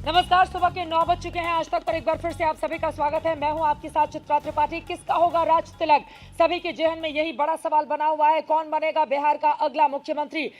नमस्कार, सुबह के 9 बज चुके हैं। आज तक पर एक बार फिर से आप सभी का स्वागत है। मैं हूं आपके साथ चित्रा त्रिपाठी। किसका होगा राज तिलक? सभी के जहन में यही बड़ा सवाल बना हुआ है, कौन बनेगा बिहार का अगला मुख्यमंत्री।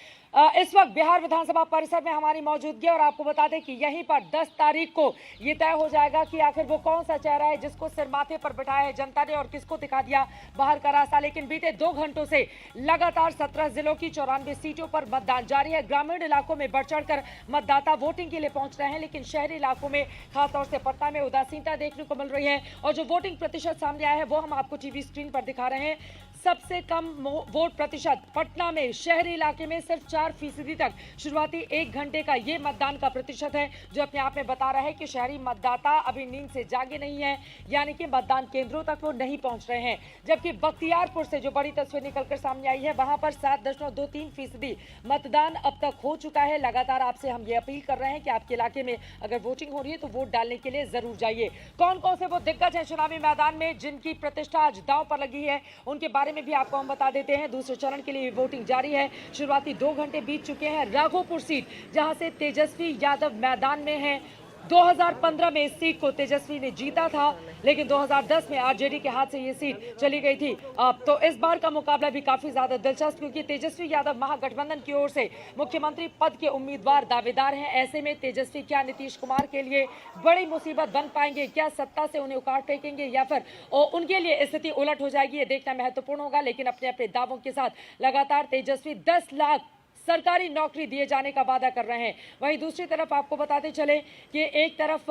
इस वक्त बिहार विधानसभा परिसर में हमारी मौजूदगी है और आपको बता दें कि यहीं पर 10 तारीख को ये तय हो जाएगा कि आखिर वो कौन सा चेहरा है जिसको सिर माथे पर बिठाया है जनता ने और किसको दिखा दिया बाहर का रास्ता। लेकिन बीते 2 घंटों से लगातार 17 जिलों की 94 सीटों पर मतदान जारी है। ग्रामीण इलाकों में बढ़ चढ़कर मतदाता वोटिंग के लिए पहुंच रहे हैं, लेकिन शहरी इलाकों में खासतौर से पटना में उदासीनता देखने को मिल रही है। और जो वोटिंग प्रतिशत सामने आया है वो हम आपको टीवी स्क्रीन पर दिखा रहे हैं। सबसे कम वोट प्रतिशत पटना में शहरी इलाके में सिर्फ 4% तक। शुरुआती 1 घंटे का ये मतदान का प्रतिशत है जो अपने आप में बता रहा है कि शहरी मतदाता अभी नींद से जागे नहीं है, यानी कि मतदान केंद्रों तक वो नहीं पहुंच रहे हैं। जबकि बख्तियारपुर से जो बड़ी तस्वीर निकलकर सामने आई है वहां पर 7.23% मतदान अब तक हो चुका है। लगातार आपसे हम ये अपील कर रहे हैं कि आपके इलाके में अगर वोटिंग हो रही है तो वोट डालने के लिए जरूर जाइए। कौन कौन से वो दिग्गज हैं चुनावी मैदान में जिनकी प्रतिष्ठा आज दांव पर लगी है, उनके बारे में भी आपको हम बता देते हैं। दूसरे चरण के लिए वोटिंग जारी है। शुरुआती 2 घंटे बीत चुके हैं। राघोपुर सीट जहां से तेजस्वी यादव मैदान में है। 2015 में इस सीट को तेजस्वी ने जीता था, लेकिन 2010 में आरजेडी के हाथ से ये सीट चली गई थी। अब तो इस बार का मुकाबला भी काफी ज्यादा दिलचस्प, क्योंकि तेजस्वी यादव महागठबंधन की ओर से मुख्यमंत्री पद के उम्मीदवार दावेदार हैं। ऐसे में तेजस्वी क्या नीतीश कुमार के लिए बड़ी मुसीबत बन पाएंगे? क्या सत्ता से उन्हें उखाड़ फेंकेंगे या फिर उनके लिए स्थिति उलट हो जाएगी? ये देखना महत्वपूर्ण होगा। लेकिन अपने अपने दावों के साथ लगातार तेजस्वी 10 लाख सरकारी नौकरी दिए जाने का वादा कर रहे हैं। वहीं दूसरी तरफ आपको बताते चले कि एक तरफ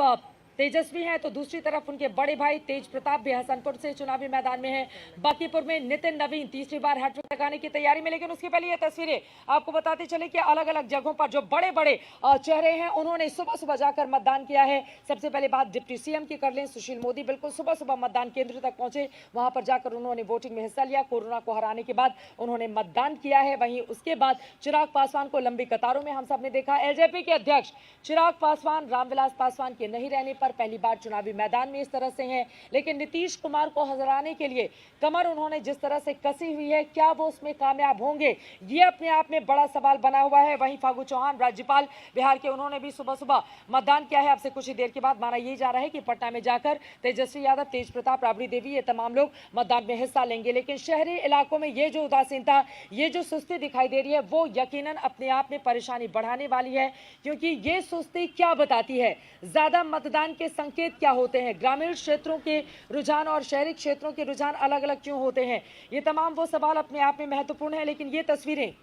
तेजस्वी हैं तो दूसरी तरफ उनके बड़े भाई तेज प्रताप भी हसनपुर से चुनावी मैदान में हैं। बांकीपुर में नितिन नवीन तीसरी बार हैट्रिक लगाने की तैयारी में। लेकिन उसके पहले ये तस्वीरें आपको बताते चले कि अलग अलग जगहों पर जो बड़े बड़े चेहरे हैं उन्होंने सुबह सुबह जाकर मतदान किया है। सबसे पहले बात डिप्टी सीएम की कर लें। सुशील मोदी बिल्कुल सुबह सुबह मतदान केंद्र तक पहुंचे, वहां पर जाकर उन्होंने वोटिंग में हिस्सा लिया। कोरोना को हराने के बाद उन्होंने मतदान किया है। वहीं उसके बाद चिराग पासवान को लंबी कतारों में हम सब ने देखा। एलजेपी के अध्यक्ष चिराग पासवान रामविलास पासवान के नहीं रहने पर पहली बार चुनावी मैदान में इस तरह से हैं। लेकिन नीतीश कुमार को हराने के लिए कमर उन्होंने जिस तरह से कसी हुई है, क्या वो उसमें कामयाब होंगे, ये अपने आप में बड़ा सवाल बना हुआ है। वहीं फागू चौहान राज्यपाल बिहार के, उन्होंने भी सुबह सुबह मतदान किया है। अब से कुछ ही देर के बाद माना यही जा रहा है कि पटना में जाकर तेजस्वी यादव, तेज प्रताप, राबड़ी देवी, ये तमाम लोग मतदान में हिस्सा लेंगे। लेकिन शहरी इलाकों में ये जो उदासीनता, ये जो सुस्ती दिखाई दे रही है वो यकीनन अपने आप में परेशानी बढ़ाने वाली है। क्योंकि ये सुस्ती क्या बताती है? ज्यादा मतदान के संकेत क्या होते हैं? ग्रामीण क्षेत्रों के रुझान और शहरी क्षेत्रों के रुझान अलग अलग क्यों होते हैं? ये तमाम वो सवाल अपने आप में महत्वपूर्ण है। लेकिन ये तस्वीरें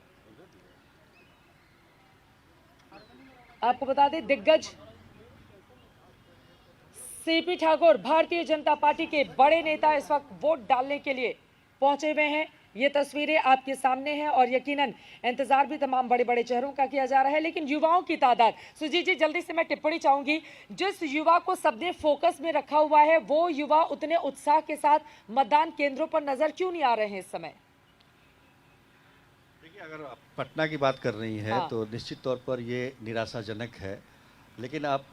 आपको बता दें, दिग्गज सीपी ठाकुर भारतीय जनता पार्टी के बड़े नेता इस वक्त वोट डालने के लिए पहुंचे हुए हैं। ये तस्वीरें आपके सामने हैं और यकीनन इंतजार भी तमाम बड़े बड़े चेहरों का किया जा रहा है। लेकिन युवाओं की तादाद, सुजीत जी जल्दी से मैं टिप्पणी चाहूंगी, जिस युवा को सबने फोकस में रखा हुआ है वो युवा उतने उत्साह के साथ मतदान केंद्रों पर नजर क्यों नहीं आ रहे हैं इस समय? देखिए, अगर आप पटना की बात कर रही हैं हाँ। तो निश्चित तौर पर ये निराशाजनक है। लेकिन आप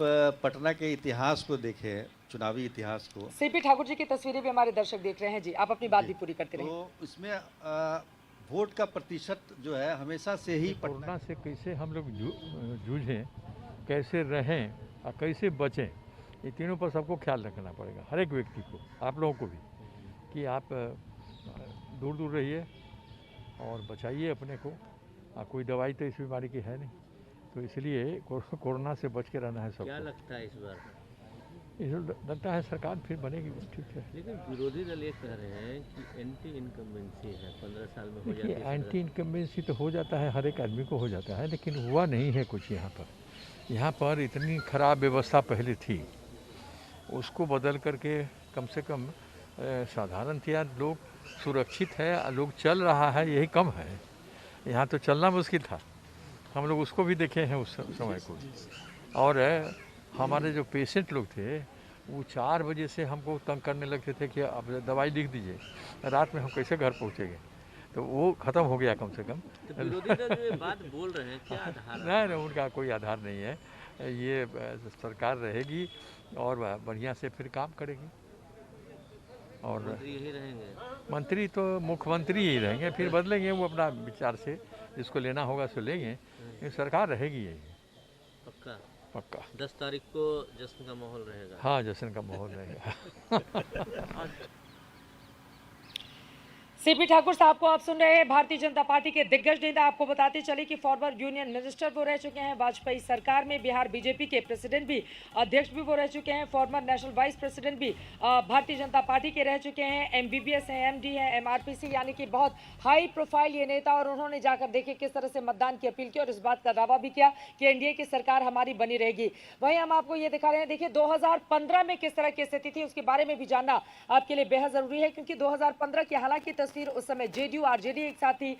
पटना के इतिहास को देखें, चुनावी इतिहास को, सीपी ठाकुर जी की तस्वीरें भी हमारे दर्शक देख रहे हैं। जी, आप अपनी बात भी पूरी करते रहिए। तो इसमें वोट का प्रतिशत जो है हमेशा से ही कोरोना से कैसे हम लोग जूझें, कैसे रहें और कैसे बचें, ये तीनों पर सबको ख्याल रखना पड़ेगा, हर एक व्यक्ति को, आप लोगों को भी, कि आप दूर दूर रहिए और बचाइए अपने को। कोई दवाई तो इस बीमारी की है नहीं, तो इसलिए कोरोना से बच के रहना है सबको। क्या लगता है इस बार? लगता है सरकार फिर बनेगी, ठीक है। लेकिन विरोधी दल ये कह रहे हैं कि एंटी इनकम्बेंसी है, 15 साल में हो जाती देखिए, है। एंटी इनकम्बेंसी तो हो जाता है, हर एक आदमी को हो जाता है, लेकिन हुआ नहीं है कुछ यहाँ पर। यहाँ पर इतनी खराब व्यवस्था पहले थी, उसको बदल करके कम से कम साधारणतया लोग सुरक्षित है, लोग चल रहा है, यही कम है। यहाँ तो चलना मुश्किल था, हम लोग उसको भी देखे हैं उस समय को। और हमारे जो पेशेंट लोग थे वो 4 बजे से हमको तंग करने लगते थे कि अब दवाई लिख दीजिए, रात में हम कैसे घर पहुँचेंगे। तो वो ख़त्म हो गया कम से कम। तो विरोधी दल जो ये बात बोल रहे हैं, क्या आधार है? नहीं, उनका कोई आधार नहीं है। ये सरकार रहेगी और बढ़िया से फिर काम करेगी। और मंत्री यही रहेंगे? मंत्री तो मुख्यमंत्री ही रहेंगे, फिर बदलेंगे वो अपना विचार से, जिसको लेना होगा सो लेंगे। ये सरकार रहेगी यही। पक्का? पक्का। 10 तारीख को जश्न का माहौल रहेगा। हाँ, जश्न का माहौल रहेगा। सीपी ठाकुर साहब को आप सुन रहे हैं। भारतीय जनता पार्टी के दिग्गज नेता, आपको बताते चले कि फॉर्मर यूनियन मिनिस्टर वो रह चुके हैं वाजपेयी सरकार में, बिहार बीजेपी के प्रेसिडेंट भी, अध्यक्ष भी वो रह चुके हैं, फॉर्मर नेशनल वाइस प्रेसिडेंट भी भारतीय जनता पार्टी के रह चुके हैं, MBBS हैं, MD हैं, MRPC, यानी कि बहुत हाई प्रोफाइल ये नेता। और उन्होंने जाकर देखे किस तरह से मतदान की अपील की और इस बात का दावा भी किया कि एनडीए की सरकार हमारी बनी रहेगी। वहीं हम आपको ये दिखा रहे हैं, देखिए 2015 में किस तरह की स्थिति थी, उसके बारे में भी जानना आपके लिए बेहद जरूरी है, क्योंकि 2015 की हालांकि तस्वीर उस समय जेडीयू आरजेडी एक साथ थी,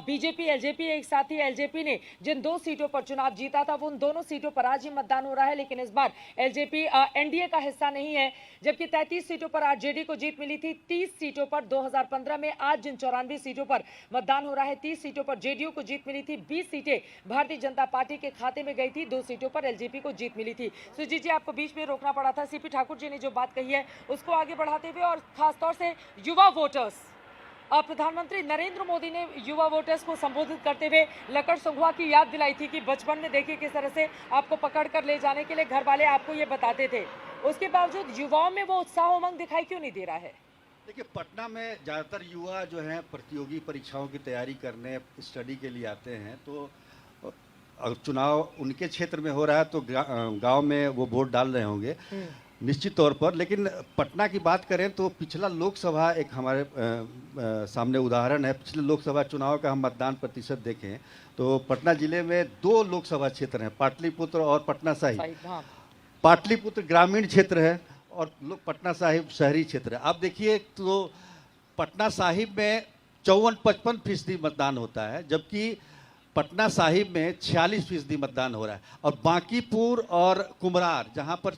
बीजेपी एलजेपी एक साथ थी। एलजेपी ने जिन 2 सीटों पर चुनाव जीता था वो उन दोनों सीटों पर आज ही मतदान हो रहा है, लेकिन इस बार एलजेपी एनडीए का हिस्सा नहीं है। जबकि 33 सीटों पर आरजेडी को जीत मिली थी, 30 सीटों पर 2015 में आज जिन 94 सीटों पर मतदान हो रहा है, 30 सीटों पर जेडीयू को जीत मिली थी, 20 सीटें भारतीय जनता पार्टी के खाते में गई थी, 2 सीटों पर एलजेपी को जीत मिली थी। सुजीत जी, आपको बीच में रोकना पड़ा था। सीपी ठाकुर जी ने जो बात कही है उसको आगे बढ़ाते हुए और खासतौर से युवा वोटर्स, प्रधानमंत्री नरेंद्र मोदी ने युवा वोटर्स को संबोधित करते हुए लकड़ संघवा की याद दिलाई थी कि बचपन में देखिए किस तरह से आपको पकड़ कर ले जाने के लिए घर वाले आपको ये बताते थे, उसके बावजूद युवाओं में वो उत्साह उमंग दिखाई क्यों नहीं दे रहा है? देखिए, पटना में ज़्यादातर युवा जो हैं प्रतियोगी परीक्षाओं की तैयारी करने, स्टडी के लिए आते हैं, तो चुनाव उनके क्षेत्र में हो रहा है तो गांव में वो वोट डाल रहे होंगे निश्चित तौर पर। लेकिन पटना की बात करें तो पिछला लोकसभा एक हमारे सामने उदाहरण है। पिछले लोकसभा चुनाव का हम मतदान प्रतिशत देखें तो पटना जिले में 2 लोकसभा क्षेत्र हैं, पाटलिपुत्र और पटना साहिब। पाटलिपुत्र ग्रामीण क्षेत्र है और पटना साहिब शहरी क्षेत्र है। आप देखिए तो पटना साहिब में 54-55% मतदान होता है, जबकि पटना साहिब में 46% मतदान हो रहा है। और बांकीपुर और कुमरार, जहाँ पर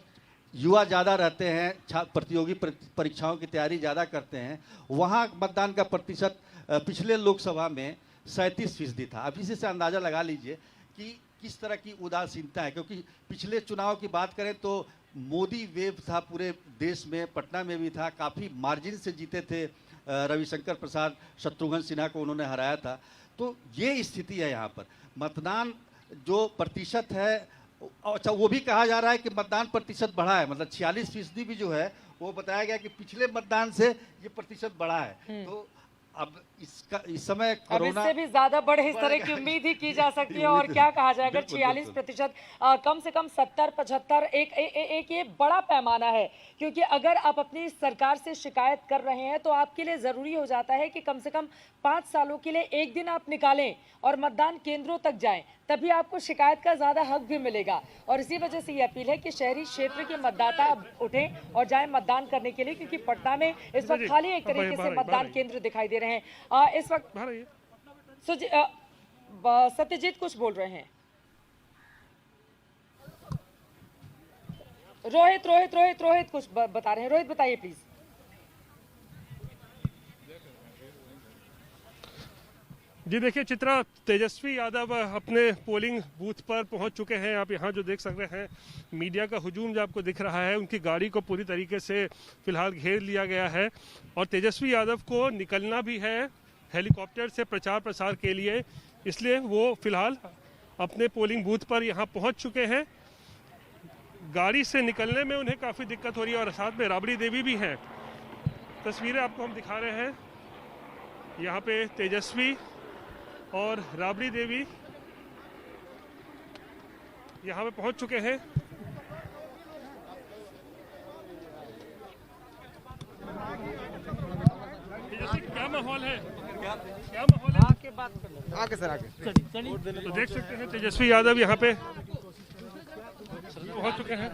युवा ज़्यादा रहते हैं, प्रतियोगी परीक्षाओं की तैयारी ज़्यादा करते हैं, वहाँ मतदान का प्रतिशत पिछले लोकसभा में 37% था। अब इसी से अंदाज़ा लगा लीजिए कि किस तरह की उदासीनता है, क्योंकि पिछले चुनाव की बात करें तो मोदी वेव था पूरे देश में, पटना में भी था, काफ़ी मार्जिन से जीते थे। रविशंकर प्रसाद, शत्रुघ्न सिन्हा को उन्होंने हराया था। तो ये स्थिति है यहाँ पर। मतदान जो प्रतिशत है, अच्छा वो भी कहा जा रहा है कि मतदान प्रतिशत बढ़ा है, मतलब 46% भी जो है वो बताया गया कि पिछले मतदान से ये प्रतिशत बढ़ा है। तो अब इस समय कोरोना इससे भी ज्यादा बढ़े इस तरह की उम्मीद ही की जा सकती है। और क्या कहा जाए, अगर 46% कम से कम 70-75 एक ये बड़ा पैमाना है, क्योंकि अगर आप अपनी सरकार से शिकायत कर रहे हैं तो आपके लिए जरूरी हो जाता है कि कम से कम 5 सालों के लिए एक दिन आप निकालें और मतदान केंद्रों तक जाएं, तभी आपको शिकायत का ज्यादा हक भी मिलेगा। और इसी वजह से ये अपील है कि शहरी क्षेत्र के मतदाता उठें और जाएं मतदान करने के लिए, क्योंकि पटना में इस वक्त खाली एक तरीके से मतदान केंद्र दिखाई दे रहे हैं। इस वक्त सत्यजीत कुछ बोल रहे हैं। रोहित कुछ बता रहे हैं। रोहित बताइए प्लीज। जी देखिए चित्रा, तेजस्वी यादव अपने पोलिंग बूथ पर पहुंच चुके हैं। आप यहां जो देख सक रहे हैं, मीडिया का हुजूम जो आपको दिख रहा है, उनकी गाड़ी को पूरी तरीके से फिलहाल घेर लिया गया है। और तेजस्वी यादव को निकलना भी है हेलीकॉप्टर से प्रचार प्रसार के लिए, इसलिए वो फिलहाल अपने पोलिंग बूथ पर यहां पहुंच चुके हैं। गाड़ी से निकलने में उन्हें काफ़ी दिक्कत हो रही है और साथ में राबड़ी देवी भी हैं। तस्वीरें आपको हम दिखा रहे हैं, यहाँ पे तेजस्वी और राबड़ी देवी यहाँ पे पहुंच चुके हैं। क्या माहौल है, क्या माहौल है? आगे सर आगे। तो देख सकते हैं तेजस्वी यादव यहाँ पे पहुंच चुके हैं।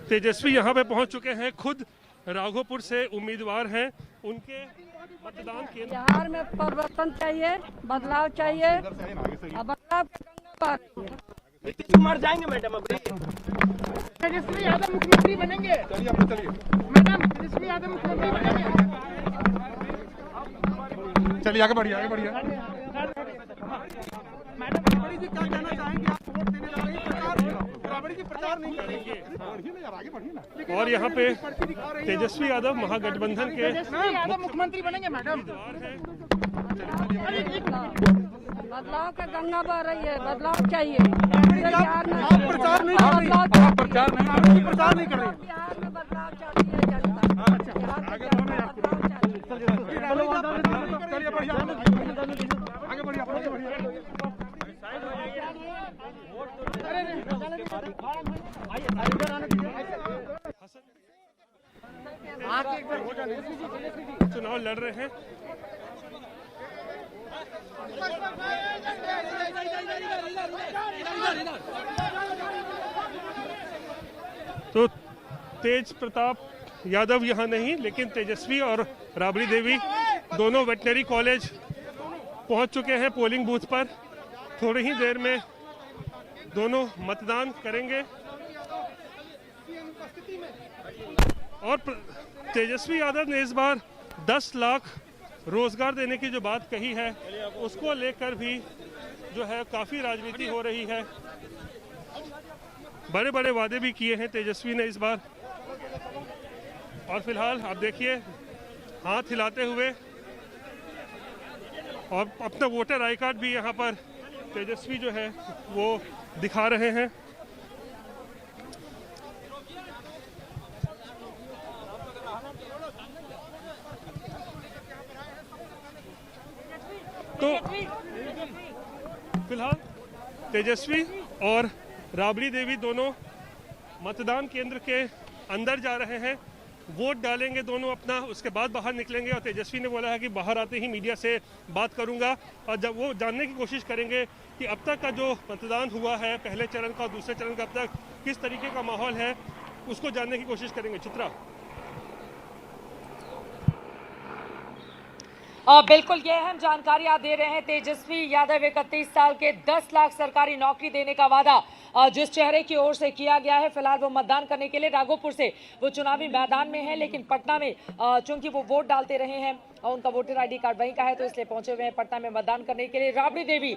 तेजस्वी यहाँ पे पहुंच चुके हैं, खुद राघोपुर से उम्मीदवार हैं। उनके मतदान केंद्र बिहार में परिवर्तन चाहिए, बदलाव चाहिए। बदलाव नीतीश कुमार जाएंगे मैडम, अब तेजस्वी यादव मुख्यमंत्री बनेंगे। चलिए मैडम, तेजस्वी यादव मुख्यमंत्री बनेंगे। चलिए आगे बढ़िए, आगे बढ़िए। मैडम राबड़ी जी क्या कहना चाहेंगे? आप वोट देने जा रही हैं, राबड़ी जी प्रचार नहीं करेंगे। और यहाँ पे तेजस्वी यादव महागठबंधन के यादव मुख्यमंत्री बनेंगे मैडम। बदलाव का गंगा बह रही है, बदलाव चाहिए। बिहार में आप प्रचार नहीं कर रही हैं। आप प्रचार नहीं कर रही हैं। बिहार में बदलाव चाहती है जनता। आगे बढ़िए चुनाव लड़ रहे हैं। तो तेज प्रताप यादव यहाँ नहीं, लेकिन तेजस्वी और राबड़ी देवी दोनों वेटनरी कॉलेज पहुँच चुके हैं पोलिंग बूथ पर। थोड़ी ही देर में दोनों मतदान करेंगे और तेजस्वी यादव ने इस बार 10 लाख रोजगार देने की जो बात कही है, उसको लेकर भी जो है काफ़ी राजनीति हो रही है। बड़े बड़े वादे भी किए हैं तेजस्वी ने इस बार। और फिलहाल आप देखिए हाथ हिलाते हुए और अपना वोटर आई कार्ड भी यहाँ पर तेजस्वी जो है वो दिखा रहे हैं। तो फिलहाल तेजस्वी और राबड़ी देवी दोनों मतदान केंद्र के अंदर जा रहे हैं, वोट डालेंगे दोनों अपना, उसके बाद बाहर निकलेंगे। और तेजस्वी ने बोला है कि बाहर आते ही मीडिया से बात करूंगा और जब वो जानने की कोशिश करेंगे कि अब तक का जो मतदान हुआ है, पहले चरण का और दूसरे चरण का, अब तक किस तरीके का माहौल है, उसको जानने की कोशिश करेंगे। चित्रा। बिल्कुल ये अहम जानकारी आप दे रहे हैं। तेजस्वी यादव 31 साल के 10 लाख सरकारी नौकरी देने का वादा जिस चेहरे की ओर से किया गया है, फिलहाल वो मतदान करने के लिए राघोपुर से वो चुनावी मैदान में है, लेकिन पटना में चूंकि वो वोट डालते रहे हैं और उनका वोटर आईडी कार्ड वहीं का है, तो इसलिए पहुंचे हुए हैं पटना में मतदान करने के लिए। राबड़ी देवी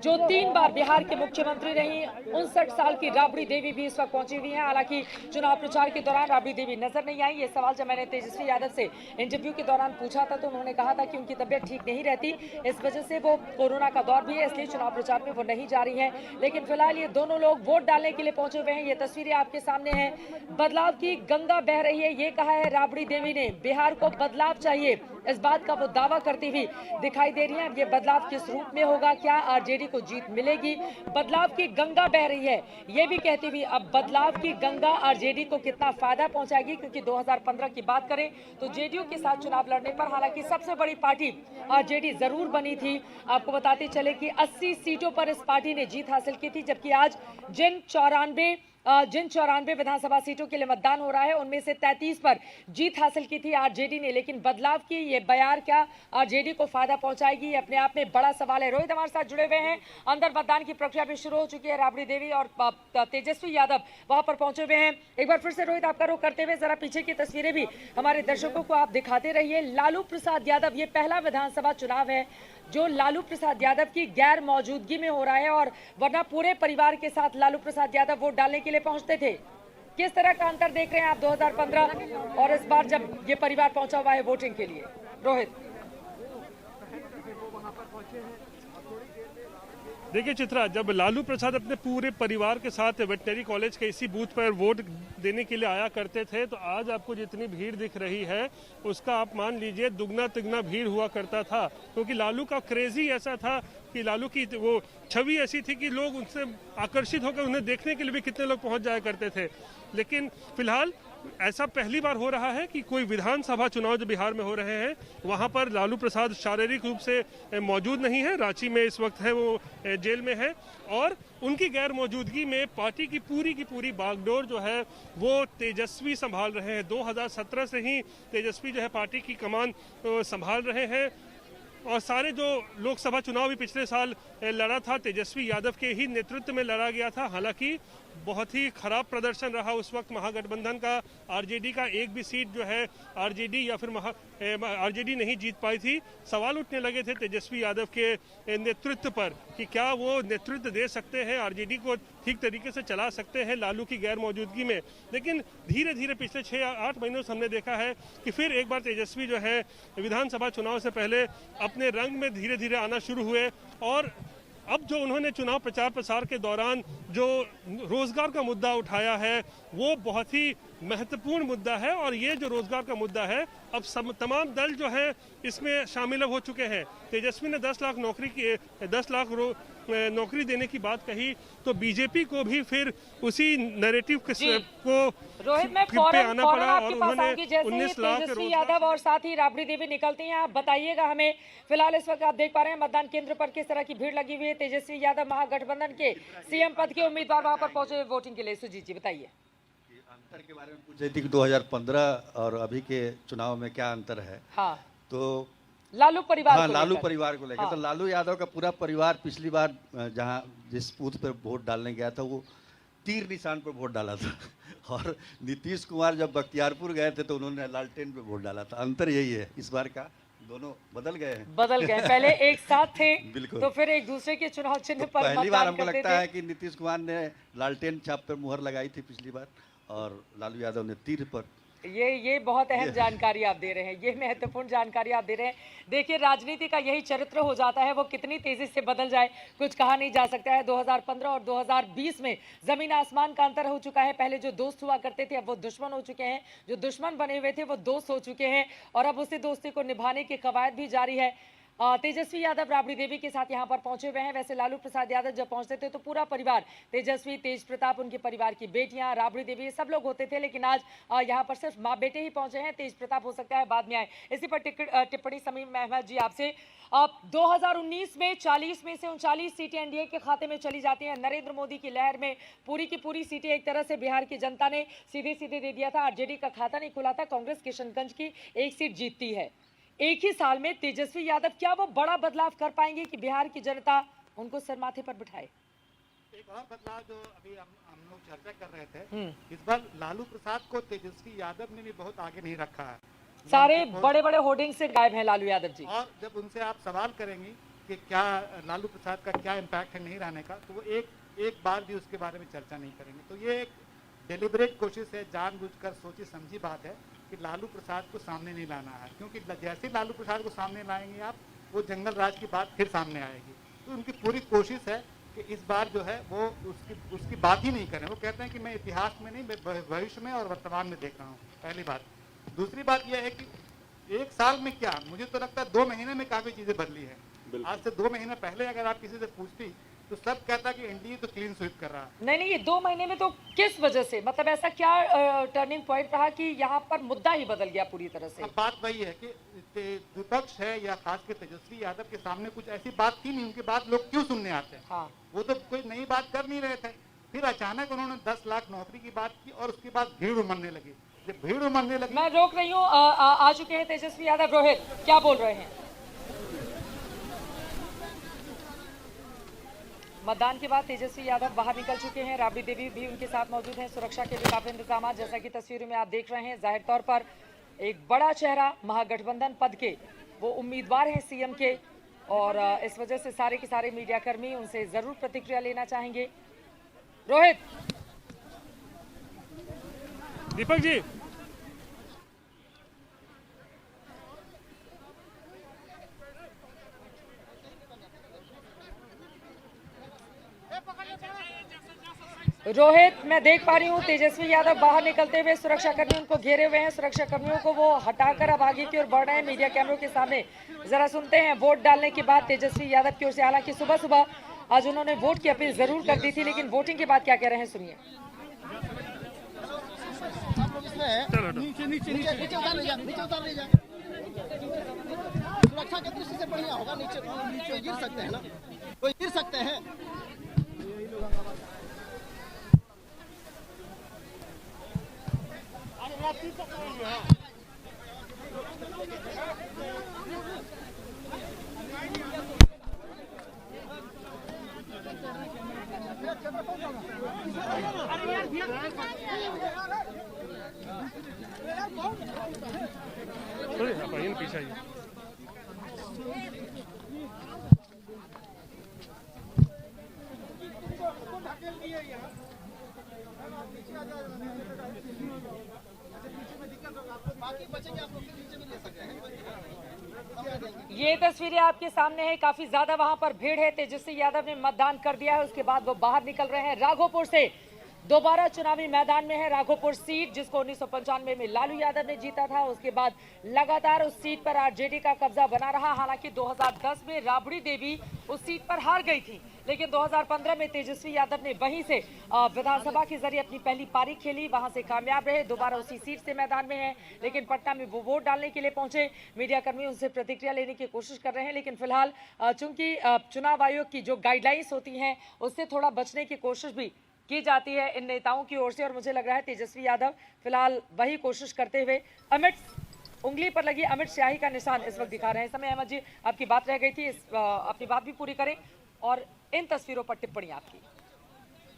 जो 3 बार बिहार के मुख्यमंत्री रही, 59 साल की राबड़ी देवी भी इस वक्त पहुंची हुई है। हालांकि चुनाव प्रचार के दौरान राबड़ी देवी नजर नहीं आई। ये सवाल जब मैंने तेजस्वी यादव से इंटरव्यू के दौरान पूछा था तो उन्होंने कहा था कि उनकी तबियत ठीक नहीं रहती, इस वजह से वो कोरोना का दौर भी है, इसलिए चुनाव प्रचार में वो नहीं जा रही है। लेकिन फिलहाल ये दोनों लोग वोट डालने के लिए पहुंचे हुए हैं। ये तस्वीरें आपके सामने हैं। बदलाव की गंगा बह रही है, ये कहा है राबड़ी देवी ने। बिहार को बदलाव चाहिए, इस बात का वो दावा करती हुई दिखाई दे रही है। अब ये बदलाव किस रूप में होगा, क्या आरजेडी को जीत मिलेगी? बदलाव की गंगा बह रही है, ये भी कहती हुई अब बदलाव की गंगा आरजेडी को कितना फायदा पहुंचाएगी, क्योंकि 2015 की बात करें तो जेडीयू के साथ चुनाव लड़ने पर हालांकि सबसे बड़ी पार्टी आरजेडी जरूर बनी थी। आपको बताते चले कि 80 सीटों पर इस पार्टी ने जीत हासिल की थी, जबकि आज जिन 94 विधानसभा सीटों के लिए मतदान हो रहा है, उनमें से 33 पर जीत हासिल की थी आरजेडी ने। लेकिन बदलाव की ये बयार क्या आरजेडी को फायदा पहुंचाएगी, ये अपने आप में बड़ा सवाल है। रोहित हमारे साथ जुड़े हुए हैं। अंदर मतदान की प्रक्रिया भी शुरू हो चुकी है। राबड़ी देवी और तेजस्वी यादव वहां पर पहुंचे हुए हैं। एक बार फिर से रोहित आपका रुख करते हुए जरा पीछे की तस्वीरें भी हमारे दर्शकों को आप दिखाते रहिए। लालू प्रसाद यादव, ये पहला विधानसभा चुनाव है जो लालू प्रसाद यादव की गैर मौजूदगी में हो रहा है, और वरना पूरे परिवार के साथ लालू प्रसाद यादव वोट डालने के लिए पहुंचते थे। किस तरह का अंतर देख रहे हैं आप 2015 और इस बार जब ये परिवार पहुंचा हुआ है वोटिंग के लिए? रोहित। देखिए चित्रा, जब लालू प्रसाद अपने पूरे परिवार के साथ वेटनरी कॉलेज के इसी बूथ पर वोट देने के लिए आया करते थे, तो आज आपको जितनी भीड़ दिख रही है उसका आप मान लीजिए दुगना तिगना भीड़ हुआ करता था। क्योंकि लालू का क्रेज ही ऐसा था कि लालू की वो छवि ऐसी थी कि लोग उनसे आकर्षित होकर उन्हें देखने के लिए भी कितने लोग पहुंच जाया करते थे। लेकिन फिलहाल ऐसा पहली बार हो रहा है कि कोई विधानसभा चुनाव जो बिहार में हो रहे हैं वहां पर लालू प्रसाद शारीरिक रूप से मौजूद नहीं है। रांची में इस वक्त है, वो जेल में है, और उनकी गैर मौजूदगी में पार्टी की पूरी बागडोर जो है वो तेजस्वी संभाल रहे हैं। 2017 से ही तेजस्वी जो है पार्टी की कमान संभाल रहे हैं, और सारे जो लोकसभा चुनाव भी पिछले साल लड़ा था तेजस्वी यादव के ही नेतृत्व में लड़ा गया था। हालांकि बहुत ही खराब प्रदर्शन रहा उस वक्त महागठबंधन का। आरजेडी का एक भी सीट जो है आरजेडी या फिर आरजेडी नहीं जीत पाई थी। सवाल उठने लगे थे तेजस्वी यादव के नेतृत्व पर कि क्या वो नेतृत्व दे सकते हैं, आरजेडी को ठीक तरीके से चला सकते हैं लालू की गैर मौजूदगी में। लेकिन धीरे धीरे पिछले 6-8 महीनों से हमने देखा है कि फिर एक बार तेजस्वी जो है विधानसभा चुनाव से पहले अपने रंग में धीरे धीरे आना शुरू हुए, और अब जो उन्होंने चुनाव प्रचार प्रसार के दौरान जो रोजगार का मुद्दा उठाया है वो बहुत ही महत्वपूर्ण मुद्दा है, और ये जो रोजगार का मुद्दा है अब तमाम दल जो है इसमें शामिल हो चुके हैं। तेजस्वी ने 10 लाख नौकरी देने की बात कही, तो बीजेपी को भी फिर उसी नैरेटिव को रोहित, मैं पे फौरन आना पड़ा और आपके पास उन्होंने आऊंगी। जैसे ही 19 लाख तेजस्वी रोजगार यादव और साथ ही राबड़ी देवी निकलती हैं, आप बताइएगा हमें। फिलहाल इस वक्त आप देख पा रहे हैं मतदान केंद्र पर किस तरह की भीड़ लगी हुई है। तेजस्वी यादव महागठबंधन के सीएम पद के उम्मीदवार वहां पर पहुंचे वोटिंग के लिए। सुजीत जी बताइए। अंतर के बारे में पूछ रही थी कि 2015 और अभी के चुनाव में क्या अंतर है। हाँ, तो लालू परिवार हाँ, को लालू लेकर। परिवार को लेकर हाँ। तो लालू यादव का पूरा परिवार पिछली बार जहाँ जिस बूथ पर वोट डालने गया था वो तीर निशान पर वोट डाला था और नीतीश कुमार जब बख्तियारपुर गए थे तो उन्होंने लालटेन पे वोट डाला था। अंतर यही है इस बार का, दोनों बदल गए हैं। बदल गए, पहले एक साथ थे बिल्कुल। तो फिर एक दूसरे के चुनाव चिन्ह पर पहली बार मतदान हमको करते लगता थे। है कि नीतीश कुमार ने लालटेन छाप पर मुहर लगाई थी पिछली बार और लालू यादव ने तीर पर। ये बहुत अहम जानकारी आप दे रहे हैं, ये महत्वपूर्ण जानकारी आप दे रहे हैं। देखिए, राजनीति का यही चरित्र हो जाता है, वो कितनी तेजी से बदल जाए कुछ कहा नहीं जा सकता है। 2015 और 2020 में जमीन आसमान का अंतर हो चुका है। पहले जो दोस्त हुआ करते थे अब वो दुश्मन हो चुके हैं, जो दुश्मन बने हुए थे वो दोस्त हो चुके हैं, और अब उसी दोस्ती को निभाने की कवायद भी जारी है। तेजस्वी यादव राबड़ी देवी के साथ यहाँ पर पहुंचे हुए हैं। वैसे लालू प्रसाद यादव जब पहुंचते थे तो पूरा परिवार, तेजस्वी, तेज प्रताप, उनके परिवार की बेटियां, राबड़ी देवी, ये सब लोग होते थे, लेकिन आज यहाँ पर सिर्फ माँ बेटे ही पहुंचे हैं। तेज प्रताप हो सकता है बाद में आए। इसी पर टिप्पणी समीम अहमद जी आपसे। 2019 में 40 में से 39 सीटें एनडीए के खाते में चली जाती हैं। नरेंद्र मोदी की लहर में पूरी की पूरी सीटें एक तरह से बिहार की जनता ने सीधे सीधे दे दिया था। आरजेडी का खाता नहीं खुला था। कांग्रेस किशनगंज की एक सीट जीतती है। एक ही साल में तेजस्वी यादव क्या वो बड़ा बदलाव कर पाएंगे कि बिहार की जनता उनको सर माथे पर बिठाए? एक और बदलाव जो अभी हम लोग चर्चा कर रहे थे, इस बार लालू प्रसाद को तेजस्वी यादव ने भी बहुत आगे नहीं रखा है। सारे बड़े बड़े होर्डिंग से गायब हैं लालू यादव जी। और जब उनसे आप सवाल करेंगे कि क्या लालू प्रसाद का क्या इम्पैक्ट है नहीं रहने का, तो वो एक बार भी उसके बारे में चर्चा नहीं करेंगे। तो ये एक डेलिब्रेट कोशिश है, जानबूझकर सोची समझी बात है कि लालू प्रसाद को सामने नहीं लाना है, क्योंकि जैसे लालू प्रसाद को सामने लाएंगे आप, वो जंगल राज की बात फिर सामने आएगी। तो उनकी पूरी कोशिश है कि इस बार जो है वो उसकी बात ही नहीं करें। वो कहते हैं कि मैं इतिहास में नहीं, मैं भविष्य में और वर्तमान में देख रहा हूँ, पहली बात। दूसरी बात यह है कि एक साल में क्या, मुझे तो लगता है 2 महीने में काफ़ी चीज़ें बदली है। आज से 2 महीने पहले अगर आप किसी से पूछती तो सब कहता कि एनडीए तो क्लीन स्वीप कर रहा है। नहीं, ये 2 महीने में तो किस वजह से, मतलब ऐसा क्या टर्निंग पॉइंट रहा कि यहाँ पर मुद्दा ही बदल गया पूरी तरह से? अब बात वही है कि विपक्ष है या खासकर तेजस्वी यादव के सामने कुछ ऐसी बात थी नहीं, उनकी बात लोग क्यों सुनने आते हैं? हाँ। वो तो कोई नई बात कर नहीं रहे थे। फिर अचानक उन्होंने 10 लाख नौकरी की बात की और उसके बाद भीड़ उमड़ने लगी। जब भीड़ उमड़ने लगी, मैं रोक रही हूँ, आ चुके हैं तेजस्वी यादव। रोहित, क्या बोल रहे हैं? मतदान के बाद तेजस्वी यादव बाहर निकल चुके हैं। राबड़ी देवी भी उनके साथ मौजूद हैं। सुरक्षा के भी काफी इंतजाम, जैसा कि तस्वीरों में आप देख रहे हैं। जाहिर तौर पर एक बड़ा चेहरा महागठबंधन पद के वो उम्मीदवार हैं सीएम के, और इस वजह से सारे के सारे मीडिया कर्मी उनसे जरूर प्रतिक्रिया लेना चाहेंगे। रोहित, दीपक जी, रोहित, मैं देख पा रही हूँ तेजस्वी यादव बाहर निकलते हुए सुरक्षा कर्मी उनको घेरे हुए हैं। सुरक्षा कर्मियों को वो हटाकर अब आगे की ओर बढ़ रहे हैं मीडिया कैमरों के सामने। जरा सुनते हैं वोट डालने के बाद तेजस्वी यादव की ओर से। हालांकि सुबह सुबह आज उन्होंने वोट की अपील जरूर कर दी थी, लेकिन वोटिंग के बाद क्या कह रहे हैं सुनिए। सुरक्षा की दृष्टि से बढ़िया होगा। नीचे गिर सकते हैं ना, कोई गिर सकते हैं। पीछे आइए। ये तस्वीरें आपके सामने है, काफी ज्यादा वहां पर भीड़ है। तेजस्वी यादव ने मतदान कर दिया है, उसके बाद वो बाहर निकल रहे हैं। राघोपुर से दोबारा चुनावी मैदान में है। राघोपुर सीट जिसको 1995 में लालू यादव ने जीता था, उसके बाद लगातार उस सीट पर आरजेडी का कब्जा बना रहा। हालांकि 2010 में राबड़ी देवी उस सीट पर हार गई थी, लेकिन 2015 में तेजस्वी यादव ने वहीं से विधानसभा के जरिए अपनी पहली पारी खेली, वहां से कामयाब रहे। दोबारा उसी सीट से मैदान में है, लेकिन पटना में वो वोट डालने के लिए पहुंचे। मीडियाकर्मी उनसे प्रतिक्रिया लेने की कोशिश कर रहे हैं, लेकिन फिलहाल चूंकि चुनाव आयोग की जो गाइडलाइंस होती हैं उससे थोड़ा बचने की कोशिश भी की जाती है इन नेताओं की ओर से, और मुझे लग रहा है तेजस्वी यादव फिलहाल वही कोशिश करते हुए अमिट उंगली पर लगी अमिट स्याही का निशान इस वक्त दिखा रहे हैं। समय अहमद जी, आपकी बात रह गई थी, अपनी बात भी पूरी करें और इन तस्वीरों पर टिप्पणी आपकी।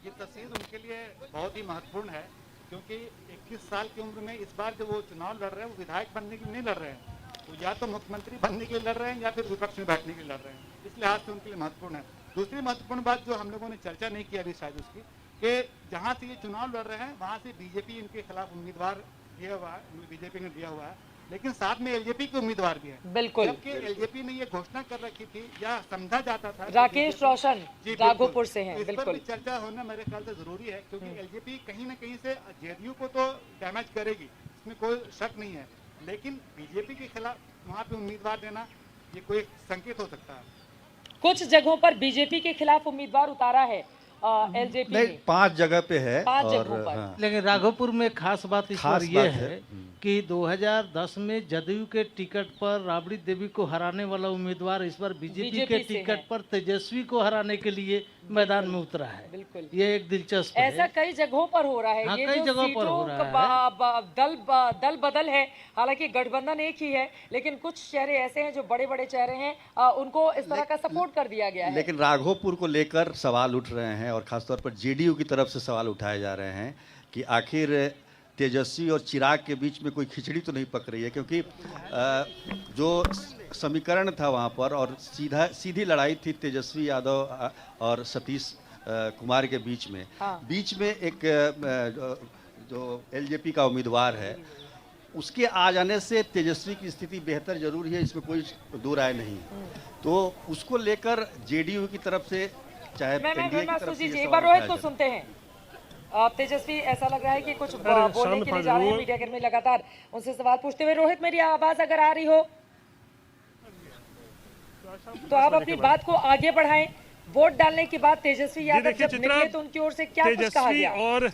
ये तस्वीर उनके लिए बहुत ही महत्वपूर्ण है, क्योंकि 21 साल की उम्र में इस बार जो वो चुनाव लड़ रहे हैं वो विधायक बनने के लिए नहीं लड़ रहे हैं, तो या तो मुख्यमंत्री बनने के लिए लड़ रहे हैं या फिर विपक्ष में बैठने के लिए लड़ रहे हैं। इस लिहाज से उनके लिए महत्वपूर्ण है। दूसरी महत्वपूर्ण बात जो हम लोगों ने चर्चा नहीं की अभी शायद उसकी, कि जहाँ से ये चुनाव लड़ रहे हैं वहाँ से बीजेपी इनके खिलाफ उम्मीदवार दिया हुआ है, बीजेपी ने दिया हुआ है, लेकिन साथ में एलजेपी के उम्मीदवार भी है। बिल्कुल, जबकि एलजेपी ने ये घोषणा कर रखी थी या समझा जाता था। राकेश रोशन राघोपुर से हैं, इस पर बिल्कुल भी चर्चा होना मेरे ख्याल से जरूरी है, क्योंकि एलजेपी कहीं ना कहीं से जेडीयू को तो डैमेज करेगी, इसमें कोई शक नहीं है, लेकिन बीजेपी के खिलाफ वहाँ पे उम्मीदवार देना ये कोई संकेत हो सकता है। कुछ जगहों पर बीजेपी के खिलाफ उम्मीदवार उतारा है एलजेपी ने, 5 जगह पे है 5 और जगहों पर। हाँ, लेकिन राघोपुर में खास बात इस बार ये है कि 2010 में जदयू के टिकट पर राबड़ी देवी को हराने वाला उम्मीदवार इस बार बीजेपी के टिकट पर तेजस्वी को हराने के लिए मैदान में उतरा है। बिल्कुल, ये एक दिलचस्प ऐसा है। कई जगहों पर हो रहा है। हाँ, ये कई जो जगहों पर हो रहा दल बदल है, हालांकि गठबंधन एक ही है, लेकिन कुछ चेहरे ऐसे हैं जो बड़े बड़े चेहरे हैं, उनको इस तरह का सपोर्ट कर दिया गया है। लेकिन राघोपुर को लेकर सवाल उठ रहे हैं और खासतौर पर जेडीयू की तरफ से सवाल उठाए जा रहे हैं कि आखिर तेजस्वी और चिराग के बीच में कोई खिचड़ी तो नहीं पक रही है, क्योंकि जो समीकरण था वहाँ पर और सीधी लड़ाई थी तेजस्वी यादव और सतीश कुमार के बीच में। हाँ। बीच में एक जो एलजेपी का उम्मीदवार है उसके आ जाने से तेजस्वी की स्थिति बेहतर जरूर है, इसमें कोई दो राय नहीं। तो उसको लेकर जेडीयू की तरफ से चाहे एनडीए की तरफ से एक बार रोहित को सुनते हैं। तेजस्वी ऐसा लग रहा है कि कुछ बोलने के लिए जा रहे हैं, मीडियाकर्मी लगातार उनसे सवाल पूछते हुए। रोहित, मेरी आवाज अगर आ रही हो तो आप अपनी बात को आगे बढ़ाएं। वोट डालने के बाद तेजस्वी यादव जब निकले तो उनकी ओर से क्या कुछ कहा गया? और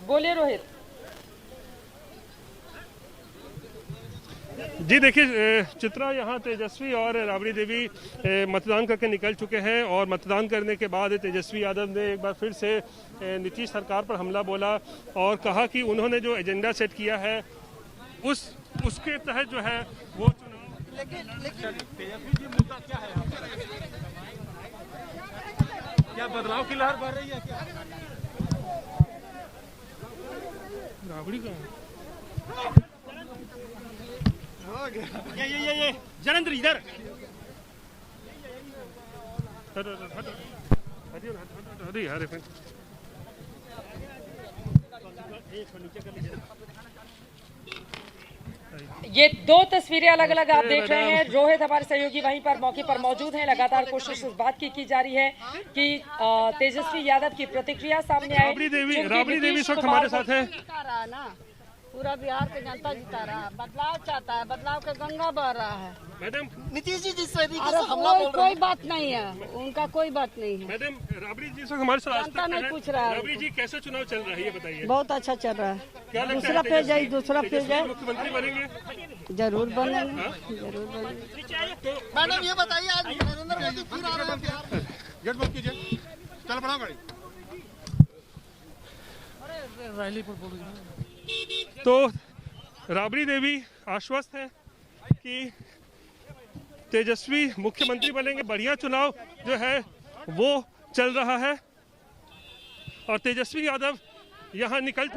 बोलिए रोहित। जी देखिए चित्रा, यहाँ तेजस्वी और राबड़ी देवी मतदान करके निकल चुके हैं, और मतदान करने के बाद तेजस्वी यादव ने एक बार फिर से नीतीश सरकार पर हमला बोला और कहा कि उन्होंने जो एजेंडा सेट किया है उसके तहत जो है वो चुनाव। तेजस्वी जी, मुद्दा क्या है? क्या बदलाव की लहर बढ़ रही है क्या? राबड़ी का ये जनेंद्र इधर ये दो तस्वीरें अलग अलग आप देख रहे हैं। रोहित हमारे सहयोगी वहीं पर मौके पर मौजूद हैं। लगातार कोशिश इस बात की जा रही है कि तेजस्वी यादव की प्रतिक्रिया सामने आए। राबड़ी देवी इस वक्त हमारे साथ है। पूरा बिहार के जनता जिता रहा है, बदलाव चाहता है, बदलाव का गंगा बह रहा है। मैडम, नीतीश जी जिस तरीके अरे से हमला बोल रहे कोई बात नहीं है, उनका कोई बात नहीं है। मैडम, राबड़ी जी हमारे साथ जनता नहीं पूछ रहा है। राबड़ी जी, कैसे चुनाव चल रहा है ये बताइए। बहुत अच्छा चल रहा है। क्या लगता है दूसरा फेज है, दूसरा फेज है। मुख्यमंत्री बनेंगे? जरूर बनेंगे, जरूर बनेंगे। मैडम ये बताइए, आज नरेंद्र मोदी फिर आ रहे हैं बिहार। गेट बंद कीजिए, चल बढ़ाओ गाड़ी। रैली पर बोलो। तो राबड़ी देवी आश्वस्त है कि तेजस्वी मुख्यमंत्री बनेंगे। बढ़िया चुनाव जो है वो चल रहा है और तेजस्वी यादव यहाँ निकल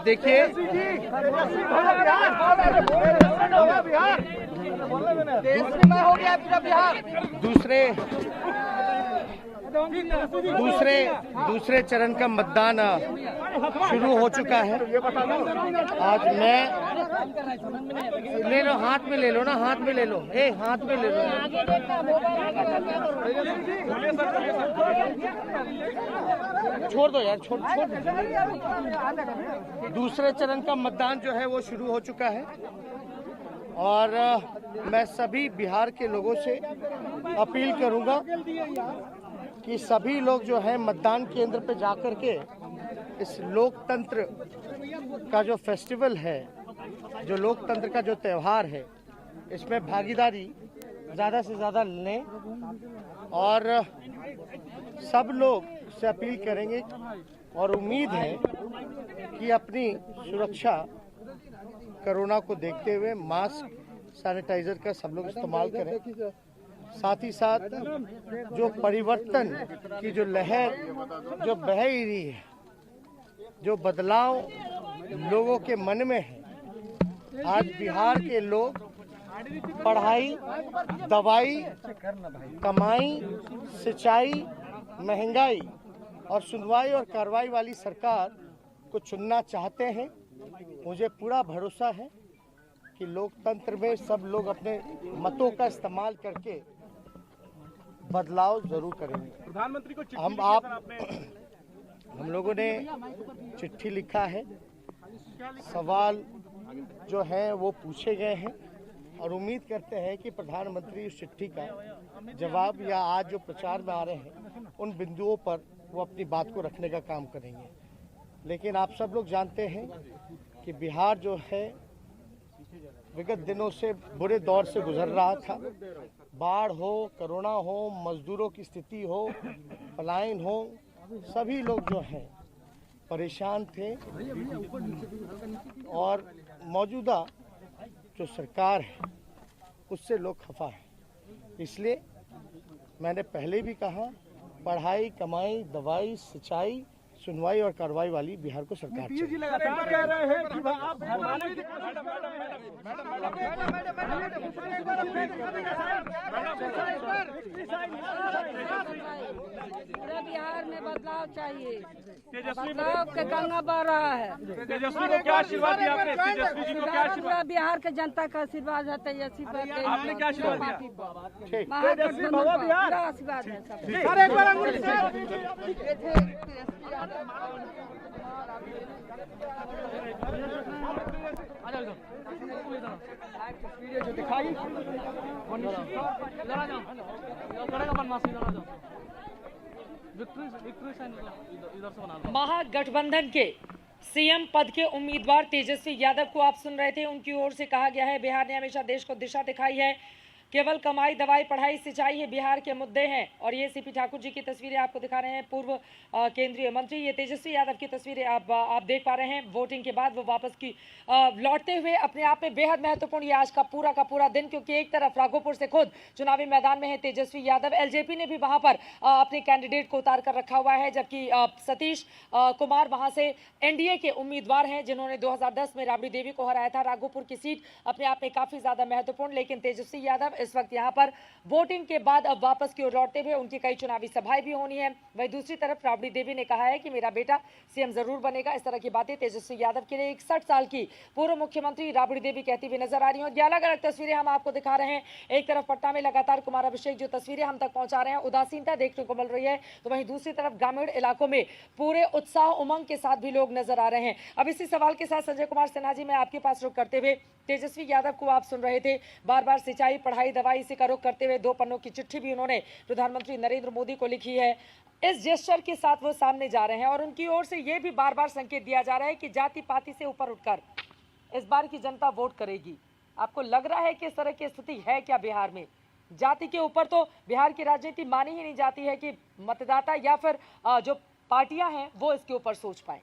देखिए दूसरे चरण का मतदान शुरू हो चुका है। आज मैं ले लो, हाथ में ले लो ना, हाथ में ले लो, हाथ में ले लो। छोड़ दो यार, छोड़। दूसरे चरण का मतदान जो है वो शुरू हो चुका है और मैं सभी बिहार के लोगों से अपील करूंगा कि सभी लोग जो है मतदान केंद्र पे जाकर के इस लोकतंत्र का जो फेस्टिवल है, जो लोकतंत्र का जो त्यौहार है, इसमें भागीदारी ज़्यादा से ज़्यादा लें और सब लोग से अपील करेंगे और उम्मीद है कि अपनी सुरक्षा कोरोना को देखते हुए मास्क, सैनिटाइजर का सब लोग इस्तेमाल करें। साथ ही साथ जो परिवर्तन की जो लहर जो बह रही है, जो बदलाव लोगों के मन में है, आज बिहार के लोग पढ़ाई, दवाई, कमाई, सिंचाई, महंगाई और सुनवाई और कार्रवाई वाली सरकार को चुनना चाहते हैं। मुझे पूरा भरोसा है कि लोकतंत्र में सब लोग अपने मतों का इस्तेमाल करके बदलाव जरूर करेंगे। प्रधानमंत्री को हम लोगों ने चिट्ठी लिखा है, सवाल जो हैं वो पूछे गए हैं और उम्मीद करते हैं कि प्रधानमंत्री उस चिट्ठी का जवाब या आज जो प्रचार में आ रहे हैं उन बिंदुओं पर वो अपनी बात को रखने का काम करेंगे। लेकिन आप सब लोग जानते हैं कि बिहार जो है विगत दिनों से बुरे दौर से गुजर रहा था। बाढ़ हो, कोरोना हो, मजदूरों की स्थिति हो, पलायन हो, सभी लोग जो हैं परेशान थे और मौजूदा जो सरकार है उससे लोग खफा हैं। इसलिए मैंने पहले भी कहा, पढ़ाई, कमाई, दवाई, सिंचाई, सुनवाई और कार्रवाई वाली बिहार को सरकार चाहिए। पूरे बिहार में बदलाव चाहिए, बदलाव के गंगा बह रहा है। तेजस्वी को क्या आशीर्वाद दिया आपने? तेजस्वी जी को क्या आशीर्वाद? पूरा बिहार के जनता का आशीर्वाद है तेजस्वी पर। आपने क्या आशीर्वाद दिया? महागठबंधन पर पूरा आशीर्वाद है सब। एक बार अंगुली से महागठबंधन के सीएम पद के उम्मीदवार तेजस्वी यादव को आप सुन रहे थे। उनकी ओर से कहा गया है, बिहार ने हमेशा देश को दिशा दिखाई है, केवल कमाई, दवाई, पढ़ाई, सिंचाई ही बिहार के मुद्दे हैं। और ये सीपी ठाकुर जी की तस्वीरें आपको दिखा रहे हैं, पूर्व केंद्रीय मंत्री। ये तेजस्वी यादव की तस्वीरें आप देख पा रहे हैं। वोटिंग के बाद वो वापस की लौटते हुए अपने आप में बेहद महत्वपूर्ण ये आज का पूरा दिन, क्योंकि एक तरफ राघोपुर से खुद चुनावी मैदान में है तेजस्वी यादव। एलजेपी ने भी वहां पर अपने कैंडिडेट को उतार कर रखा हुआ है, जबकि सतीश कुमार वहां से एनडीए के उम्मीदवार हैं, जिन्होंने 2010 में राबड़ी देवी को हराया था। राघोपुर की सीट अपने आप में काफी ज्यादा महत्वपूर्ण, लेकिन तेजस्वी यादव इस वक्त यहाँ पर वोटिंग के बाद अब वापस की ओर लौटते हुए उनकी कई चुनावी सभाएं भी होनी है। वहीं दूसरी तरफ राबड़ी देवी ने कहा है कि मेरा बेटा सीएम जरूर बनेगा। इस तरह की बातें तेजस्वी यादव के लिए 61 साल की पूर्व मुख्यमंत्री राबड़ी देवी कहती हुई नजर आ रही हैं। और ये अलग अलग तस्वीरें हम आपको दिखा रहे हैं। एक तरफ पटना में लगातार कुमार अभिषेक जो तस्वीरें हम तक पहुंचा रहे हैं, उदासीनता देखने को मिल रही है, तो वहीं दूसरी तरफ ग्रामीण इलाकों में पूरे उत्साह, उमंग के साथ भी लोग नजर आ रहे हैं। अब इसी सवाल के साथ संजय कुमार सिन्हा जी, मैं आपके पास रुख करते हुए, तेजस्वी यादव को आप सुन रहे थे, बार बार सिंचाई, पढ़ाई, दवाई इसी का रुख करते हुए 2 पन्नों की चिट्ठी भी उन्होंने प्रधानमंत्री नरेंद्र मोदी को लिखी है। इस जेस्चर के साथ वो सामने जा रहे हैं और उनकी ओर से ये भी बार बार संकेत दिया जा रहा है कि जाति पाति से ऊपर उठकर इस बार की जनता वोट करेगी। आपको लग रहा है कि इस तरह की स्थिति है क्या बिहार में? जाति के ऊपर तो बिहार की राजनीति मानी ही नहीं जाती है कि मतदाता या फिर जो पार्टियां हैं वो इसके ऊपर सोच पाए।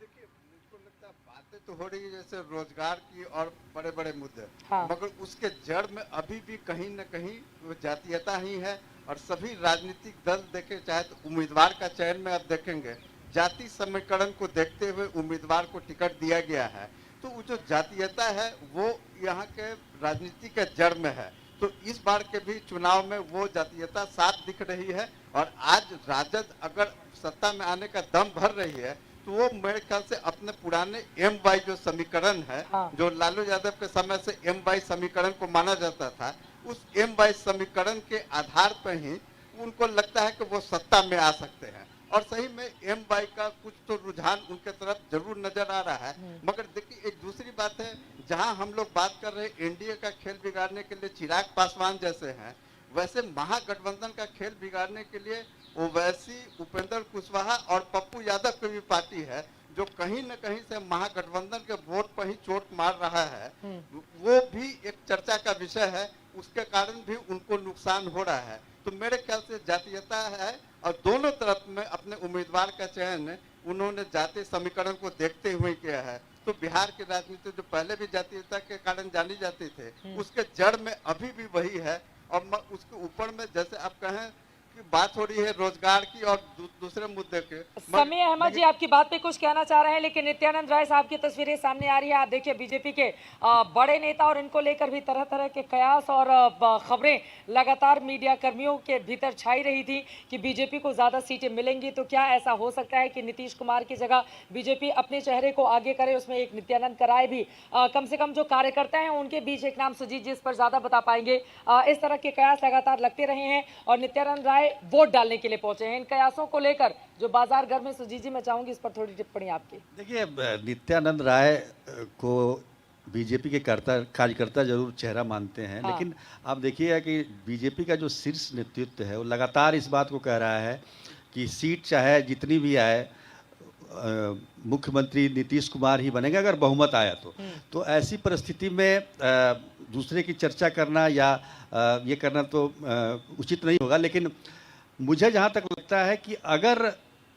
देखिए, मुझको लगता है बातें तो हो रही है जैसे रोजगार की और बड़े बड़े मुद्दे, हाँ। मगर उसके जड़ में अभी भी कहीं न कहीं वो जातीयता ही है। और सभी राजनीतिक दल देखे, चाहे तो उम्मीदवार का चयन में आप देखेंगे जाति समीकरण को देखते हुए उम्मीदवार को टिकट दिया गया है। तो वो जो जातीयता है वो यहाँ के राजनीति के जड़ में है। तो इस बार के भी चुनाव में वो जातीयता साफ दिख रही है। और आज राजद अगर सत्ता में आने का दम भर रही है तो वो मेरे ख्याल से अपने पुराने MY जो समीकरण है, हाँ। जो लालू यादव के समय से MY समीकरण को माना जाता था, उस MY समीकरण के आधार पर ही उनको लगता है कि वो सत्ता में आ सकते हैं। और सही में MY का कुछ तो रुझान उनके तरफ जरूर नजर आ रहा है। मगर देखिए एक दूसरी बात है, जहां हम लोग बात कर रहे हैं NDA का खेल बिगाड़ने के लिए चिराग पासवान जैसे हैं, वैसे महागठबंधन का खेल बिगाड़ने के लिए ओवैसी, उपेंद्र कुशवाहा और पप्पू यादव की भी पार्टी है, जो कहीं न कहीं से महागठबंधन के वोट पर ही चोट मार रहा है। वो भी एक चर्चा का विषय है, उसके कारण भी उनको नुकसान हो रहा है। तो मेरे ख्याल से जातीयता है और दोनों तरफ में अपने उम्मीदवार का चयन उन्होंने जातीय समीकरण को देखते हुए किया है। तो बिहार की राजनीति जो पहले भी जातीयता के कारण जानी जाती थे, उसके जड़ में अभी भी वही है। और उसके ऊपर में जैसे आप कहें की बात हो रही है रोजगार की और दूसरे मुद्दे के। समीर अहमद जी आपकी बात पे कुछ कहना चाह रहे हैं, लेकिन नित्यानंद राय साहब की तस्वीरें सामने आ रही है। आप देखिए बीजेपी के बड़े नेता और इनको लेकर भी तरह तरह के कयास और खबरें लगातार मीडिया कर्मियों के भीतर छाई रही थी कि बीजेपी को ज्यादा सीटें मिलेंगी। तो क्या ऐसा हो सकता है कि नीतीश कुमार की जगह बीजेपी अपने चेहरे को आगे करे? उसमें एक नित्यानंद कराय भी कम से कम जो कार्यकर्ता है उनके बीच एक नाम सुजीत जिस पर ज्यादा बता पाएंगे। इस तरह के कयास लगातार लगते रहे हैं और नित्यानंद राय वोट डालने के लिए पहुंचे हैं। इन कयासों को लेकर जो बाजार घर में सुजीत जी, मैं चाहूंगी इस पर थोड़ी टिप्पणी आपकी। देखिए, नित्यानंद राय को बीजेपी के कार्यकर्ता जरूर चेहरा मानते हैं, हाँ। लेकिन आप देखिएगा कि बीजेपी का जो शीर्ष नेतृत्व है वो लगातार इस बात को कह रहा है कि सीट चाहे जितनी भी आए मुख्यमंत्री नीतीश कुमार ही बनेगा अगर बहुमत आया तो ऐसी परिस्थिति में दूसरे की चर्चा करना या ये करना तो उचित नहीं होगा। लेकिन मुझे जहाँ तक लगता है कि अगर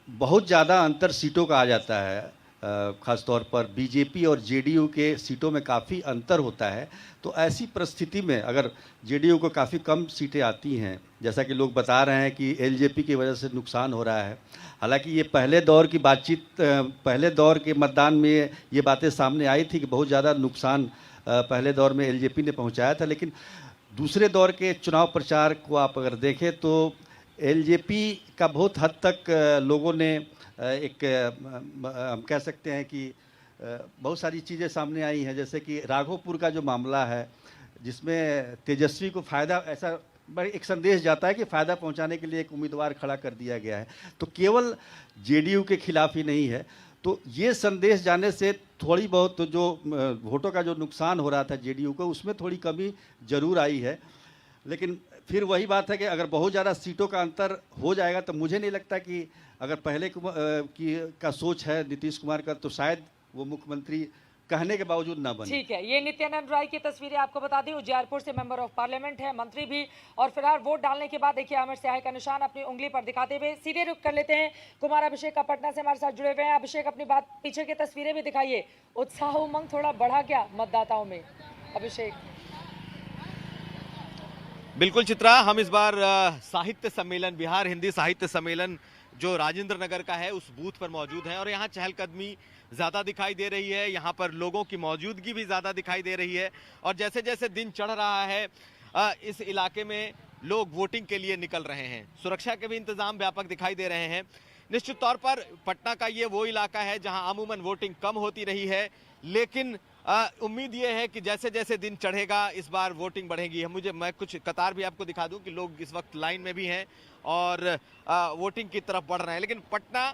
बहुत ज़्यादा अंतर सीटों का आ जाता है, ख़ासतौर पर बीजेपी और जेडीयू के सीटों में काफ़ी अंतर होता है, तो ऐसी परिस्थिति में अगर जेडीयू को काफ़ी कम सीटें आती हैं, जैसा कि लोग बता रहे हैं कि एलजेपी की वजह से नुकसान हो रहा है। हालांकि ये पहले दौर की बातचीत, पहले दौर के मतदान में ये बातें सामने आई थी कि बहुत ज़्यादा नुकसान पहले दौर में एलजेपी ने पहुंचाया था। लेकिन दूसरे दौर के चुनाव प्रचार को आप अगर देखें तो एलजेपी का बहुत हद तक लोगों ने एक हम कह सकते हैं कि बहुत सारी चीज़ें सामने आई हैं, जैसे कि राघोपुर का जो मामला है जिसमें तेजस्वी को फ़ायदा, ऐसा एक संदेश जाता है कि फ़ायदा पहुंचाने के लिए एक उम्मीदवार खड़ा कर दिया गया है। तो केवल जेडीयू के खिलाफ ही नहीं है, तो ये संदेश जाने से थोड़ी बहुत जो वोटों का जो नुकसान हो रहा था जेडीयू को, उसमें थोड़ी कमी जरूर आई है। लेकिन फिर वही बात है कि अगर बहुत ज़्यादा सीटों का अंतर हो जाएगा तो मुझे नहीं लगता कि अगर पहले का सोच है नीतीश कुमार का तो शायद वो मुख्यमंत्री कहने के बावजूद ना बने। ठीक है, ये नित्यानंद राय की तस्वीरें आपको बता दें। उजियारपुर से मेंबर ऑफ पार्लियामेंट है, मंत्री भी, और फिलहाल वोट डालने के बाद देखिए अमर स्याही का निशान अपनी उंगली पर दिखाते हुए सीधे रुख कर लेते हैं। कुमार अभिषेक का पटना से हमारे साथ जुड़े हुए हैं। अभिषेक, अपनी बात पीछे की तस्वीरें भी दिखाइए। उत्साह उमंग थोड़ा बढ़ा क्या मतदाताओं में? अभिषेक। बिल्कुल चित्रा, हम इस बार साहित्य सम्मेलन, बिहार हिंदी साहित्य सम्मेलन जो राजेंद्र नगर का है उस बूथ पर मौजूद हैं और यहाँ चहलकदमी ज़्यादा दिखाई दे रही है। यहाँ पर लोगों की मौजूदगी भी ज़्यादा दिखाई दे रही है और जैसे जैसे दिन चढ़ रहा है इस इलाके में लोग वोटिंग के लिए निकल रहे हैं। सुरक्षा के भी इंतजाम व्यापक दिखाई दे रहे हैं। निश्चित तौर पर पटना का ये वो इलाका है जहाँ अमूमन वोटिंग कम होती रही है, लेकिन उम्मीद ये है कि जैसे जैसे दिन चढ़ेगा इस बार वोटिंग बढ़ेगी। मैं कुछ कतार भी आपको दिखा दूं कि लोग इस वक्त लाइन में भी हैं और वोटिंग की तरफ बढ़ रहे हैं। लेकिन पटना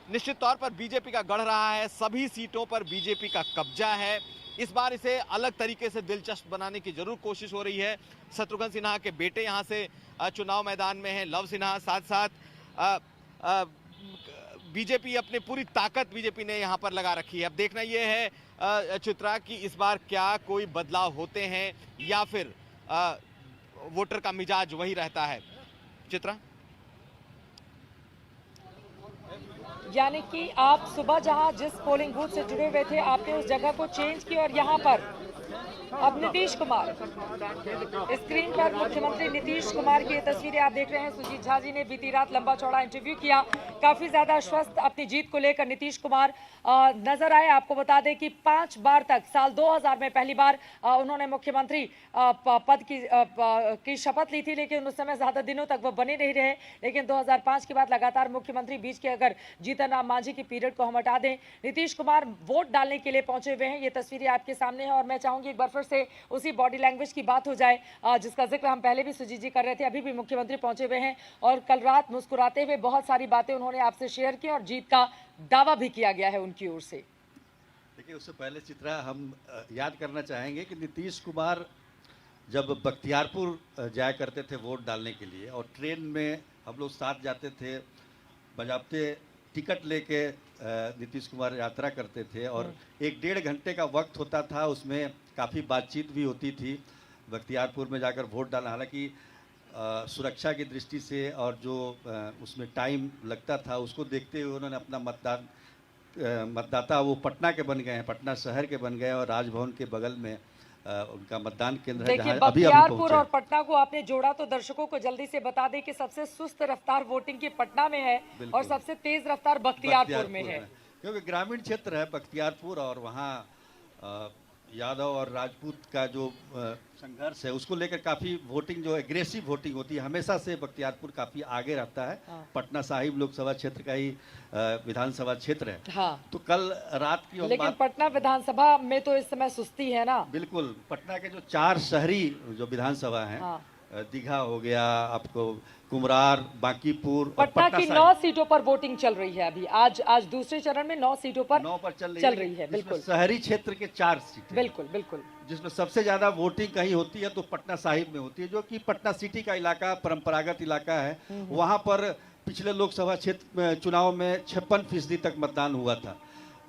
निश्चित तौर पर बीजेपी का गढ़ रहा है, सभी सीटों पर बीजेपी का कब्जा है। इस बार इसे अलग तरीके से दिलचस्प बनाने की जरूर कोशिश हो रही है। शत्रुघ्न सिन्हा के बेटे यहाँ से चुनाव मैदान में हैं, लव सिन्हा, साथ साथ बीजेपी अपनी पूरी ताकत बीजेपी ने यहाँ पर लगा रखी है। अब देखना यह है चित्रा कि इस बार क्या कोई बदलाव होते हैं या फिर वोटर का मिजाज वही रहता है। चित्रा। यानी कि आप सुबह जहां जिस पोलिंग बूथ से जुड़े हुए थे आपने उस जगह को चेंज किया और यहां पर अब नीतीश कुमार, स्क्रीन पर मुख्यमंत्री नीतीश कुमार की ये तस्वीरें आप देख रहे हैं। सुजीत झा जी ने बीती रात लंबा चौड़ा इंटरव्यू किया, काफी ज्यादा आश्वस्त अपनी जीत को लेकर नीतीश कुमार नजर आए। आपको बता दें कि 5 बार तक साल 2000 में पहली बार उन्होंने मुख्यमंत्री पद की शपथ ली थी, लेकिन उस समय ज्यादा दिनों तक वो बने नहीं रहे। लेकिन 2005 के बाद लगातार मुख्यमंत्री बीच के अगर जीतन राम मांझी की पीरियड को हम हटा दें, नीतीश कुमार वोट डालने के लिए पहुंचे हुए हैं। ये तस्वीरें आपके सामने है और मैं चाहूंगी एक बार फिर से उसी बॉडी लैंग्वेज की बात हो जाए जिसका जिक्र हम पहले भी सुजीत जी कर रहे थे। अभी भी मुख्यमंत्री पहुंचे हुए हैं और कल रात मुस्कुराते हुए बहुत सारी बातें उन्होंने आपसे शेयर की और जीत का दावा भी किया गया है उनकी ओर से। देखिए, उससे पहले चित्रा हम याद करना चाहेंगे कि नीतीश कुमार जब बख्तियारपुर जाया करते थे वोट डालने के लिए और ट्रेन में हम लोग साथ जाते थे, बजाबते टिकट लेके नीतीश कुमार यात्रा करते थे और 1-1.5 घंटे का वक्त होता था, उसमें काफ़ी बातचीत भी होती थी बख्तियारपुर में जाकर वोट डालना। हालांकि सुरक्षा की दृष्टि से और जो उसमें टाइम लगता था उसको देखते हुए उन्होंने अपना मतदाता वो पटना के बन गए हैं, पटना शहर के बन गए और राजभवन के बगल में उनका मतदान केंद्र है जहां अभी बख्तियारपुर और पटना को आपने जोड़ा तो दर्शकों को जल्दी से बता दें कि सबसे सुस्त रफ्तार वोटिंग की पटना में है और सबसे तेज रफ्तार बख्तियारपुर में है, क्योंकि ग्रामीण क्षेत्र है बख्तियारपुर और वहाँ यादव और राजपूत का जो संघर्ष है उसको लेकर काफ़ी वोटिंग जो एग्रेसिव वोटिंग होती है, हमेशा से बख्तियारपुर काफ़ी आगे रहता है। पटना साहिब लोकसभा क्षेत्र का ही विधानसभा क्षेत्र है। हाँ। तो कल रात की लेकिन पटना विधानसभा में तो इस समय सुस्ती है ना। बिल्कुल, पटना के जो 4 शहरी जो विधानसभा हैं, हाँ। दीघा हो गया, आपको कुमरार, बांकीपुर, पटना की 9 सीटों पर वोटिंग चल रही है अभी। आज दूसरे चरण में 9 सीटों पर 9 पर चल रही है। बिल्कुल, शहरी क्षेत्र के 4 सीटें। बिल्कुल जिसमें सबसे ज्यादा वोटिंग कहीं होती है तो पटना साहिब में होती है, जो कि पटना सिटी का इलाका परंपरागत इलाका है। वहां पर पिछले लोकसभा क्षेत्र चुनाव में 56% तक मतदान हुआ था।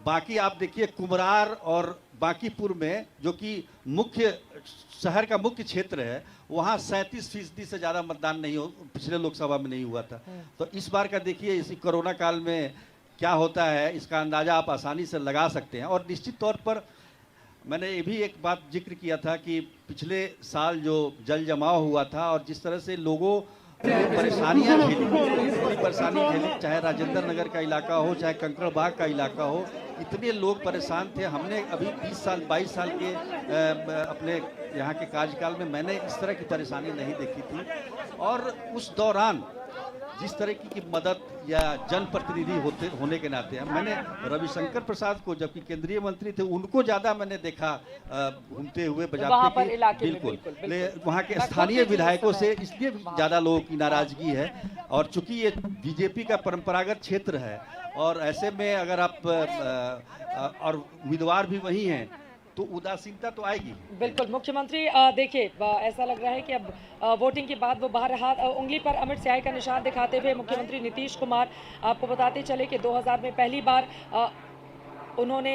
बाकी आप देखिए कुमरार और बांकीपुर में जो कि मुख्य शहर का मुख्य क्षेत्र है, वहाँ 37% से ज़्यादा मतदान नहीं हो, पिछले लोकसभा में नहीं हुआ था। तो इस बार का देखिए इसी कोरोना काल में क्या होता है, इसका अंदाज़ा आप आसानी से लगा सकते हैं। और निश्चित तौर पर मैंने ये भी एक बात जिक्र किया था कि पिछले साल जो जल जमाव हुआ था और जिस तरह से लोगों परेशानियां झेली, चाहे राजेंद्र नगर का इलाका हो, चाहे कंकड़बाग का इलाका हो, इतने लोग परेशान थे। हमने अभी 22 साल के अपने यहाँ के कार्यकाल में मैंने इस तरह की परेशानी नहीं देखी थी। और उस दौरान जिस तरह की मदद या जनप्रतिनिधि होने के नाते मैंने रविशंकर प्रसाद को, जबकि केंद्रीय मंत्री थे, उनको ज़्यादा मैंने देखा घूमते हुए बजाते की। बिल्कुल वहाँ के स्थानीय विधायकों से इसलिए ज़्यादा लोगों की नाराजगी है। और चूंकि ये बीजेपी का परंपरागत क्षेत्र है और ऐसे में अगर आप और उम्मीदवार भी वही हैं तो उदासीनता तो आएगी। बिल्कुल। मुख्यमंत्री देखिए ऐसा लग रहा है कि अब वोटिंग के बाद वो बाहर हाथ उंगली पर अमिट स्याही का निशान दिखाते हुए मुख्यमंत्री नीतीश कुमार, आपको बताते चले कि 2000 में पहली बार उन्होंने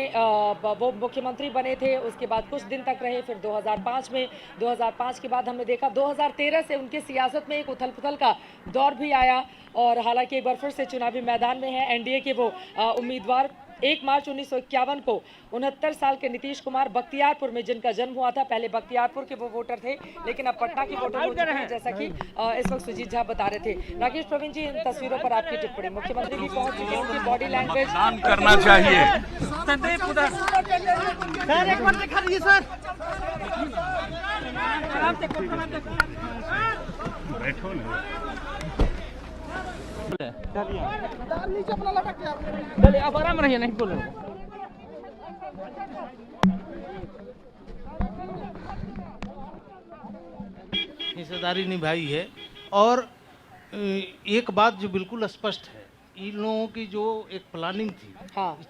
वो मुख्यमंत्री बने थे, उसके बाद कुछ दिन तक रहे, फिर 2005 में, 2005 के बाद हमने देखा 2013 से उनकी सियासत में एक उथल पुथल का दौर भी आया। और हालांकि एक बार फिर से चुनावी मैदान में है एनडीए के वो उम्मीदवार। 1 मार्च 1951 को 69 साल के नीतीश कुमार बख्तियारपुर में, जिनका जन्म हुआ था, पहले बख्तियारपुर के वो वोटर थे लेकिन अब पटना के वोटर हो चुके हैं, जैसा कि इस वक्त सुजीत झा बता रहे थे। राकेश प्रवीण जी, इन तस्वीरों पर आपकी टिप्पणी। मुख्यमंत्री भी पहुंच चुके हैं, उनकी बॉडी लैंग्वेज करना चाहिए। एक बार दिखा दीजिए सर। बैठो ना। नीचे अपना लटक गया। चलिए अब आराम रहिए, नहीं बोलो। हिस्सेदारी निभाई है। और एक बात जो बिल्कुल स्पष्ट है, इन लोगों की जो एक प्लानिंग थी,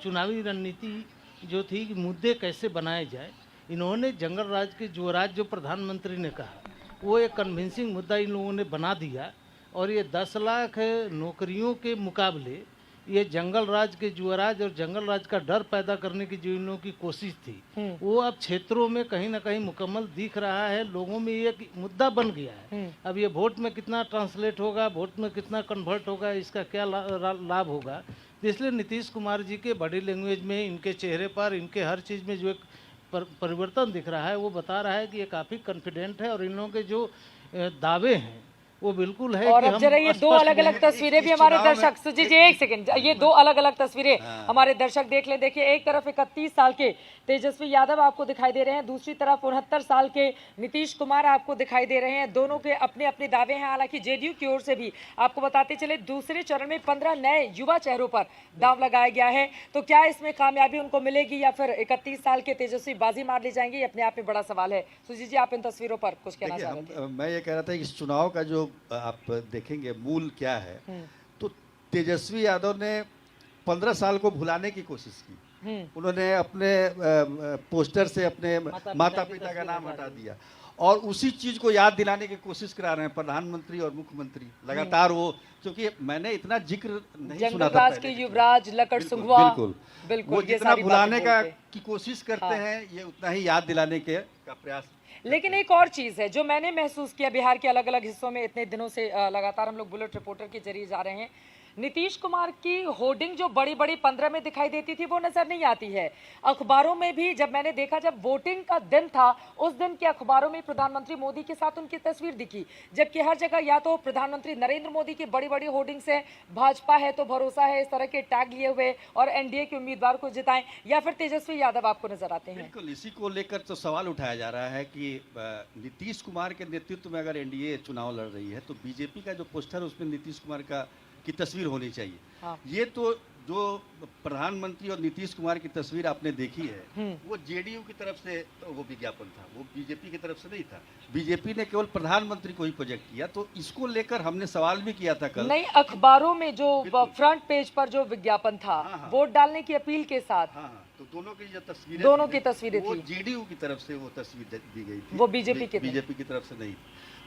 चुनावी रणनीति जो थी कि मुद्दे कैसे बनाए जाए, इन्होंने जंगल राज के युवराज जो प्रधानमंत्री ने कहा वो एक कन्विंसिंग मुद्दा इन लोगों ने बना दिया। और ये 10 लाख नौकरियों के मुकाबले ये जंगल राज के युवराज और जंगल राज का डर पैदा करने की जो इन लोगों की कोशिश थी वो अब क्षेत्रों में कहीं ना कहीं मुकम्मल दिख रहा है। लोगों में ये मुद्दा बन गया है। अब ये वोट में कितना ट्रांसलेट होगा, वोट में कितना कन्वर्ट होगा, इसका क्या लाभ होगा, तो इसलिए नीतीश कुमार जी के बॉडी लैंग्वेज में, इनके चेहरे पर, इनके हर चीज़ में जो एक परिवर्तन दिख रहा है, वो बता रहा है कि ये काफ़ी कॉन्फिडेंट है और इन लोगों के जो दावे हैं वो बिल्कुल है। और कि अब जरा ये दो अलग अलग तस्वीरें भी हमारे दर्शक, सुजीत जी एक सेकंड, ये दो अलग अलग तस्वीरें हमारे दर्शक देख लें। देखिए, एक तरफ 31 साल के तेजस्वी यादव आपको दिखाई दे रहे हैं, दूसरी तरफ 69 साल के नीतीश कुमार आपको दिखाई दे रहे हैं। दोनों के अपने अपने दावे हैं। हालांकि जेडीयू की ओर से भी आपको बताते चले, दूसरे चरण में 15 नए युवा चेहरों पर दाव लगाया गया है। तो क्या इसमें कामयाबी उनको मिलेगी या फिर 31 साल के तेजस्वी बाजी मार ली जाएंगे, ये अपने आप में बड़ा सवाल है। सुजीत जी, आप इन तस्वीरों पर कुछ कहना चाह रहे थे? मैं ये कह रहा था कि इस चुनाव का जो आप देखेंगे मूल क्या है, तो तेजस्वी यादव ने 15 साल को भुलाने की कोशिश की। उन्होंने अपने पोस्टर से अपने माता पिता का नाम हटा दिया और उसी चीज को याद दिलाने की कोशिश करा रहे हैं प्रधानमंत्री और मुख्यमंत्री लगातार। वो क्योंकि मैंने इतना जिक्र नहीं सुना था पहले। के युवराज लकड़ सुंघवा, बिल्कुल वो जितना भुलाने का की कोशिश करते हैं, ये उतना ही याद दिलाने का प्रयास। लेकिन एक और चीज है जो मैंने महसूस किया, बिहार के अलग अलग हिस्सों में इतने दिनों से लगातार हम लोग बुलेट रिपोर्टर के जरिए जा रहे हैं, नीतीश कुमार की होर्डिंग जो बड़ी बड़ी 15 में दिखाई देती थी वो नजर नहीं आती है। अखबारों में भी जब मैंने देखा, जब वोटिंग का दिन था उस दिन के अखबारों में प्रधानमंत्री मोदी के साथ उनकी तस्वीर दिखी, जबकि हर जगह या तो प्रधानमंत्री नरेंद्र मोदी की बड़ी बड़ी होर्डिंग्स है, भाजपा है तो भरोसा है, इस तरह के टैग लिए हुए और एनडीए के उम्मीदवार को जिताएं, या फिर तेजस्वी यादव आपको नजर आते हैं। बिल्कुल, इसी को लेकर तो सवाल उठाया जा रहा है कि नीतीश कुमार के नेतृत्व में अगर एनडीए चुनाव लड़ रही है तो बीजेपी का जो पोस्टर है उसमें नीतीश कुमार की तस्वीर होनी चाहिए। हाँ। ये तो जो प्रधानमंत्री और नीतीश कुमार की तस्वीर आपने देखी है वो जेडीयू की तरफ से तो वो विज्ञापन था, वो बीजेपी की तरफ से नहीं था। बीजेपी ने केवल प्रधानमंत्री को ही प्रोजेक्ट किया, तो इसको लेकर हमने सवाल भी किया था कल। नहीं, अखबारों में जो फ्रंट पेज पर जो विज्ञापन था, वोट डालने की अपील के साथ, तो दोनों की जो तस्वीरें, दोनों की तस्वीरें थी, वो जेडीयू की तरफ से वो तस्वीर दी गई थी, वो बीजेपी की तरफ से नहीं।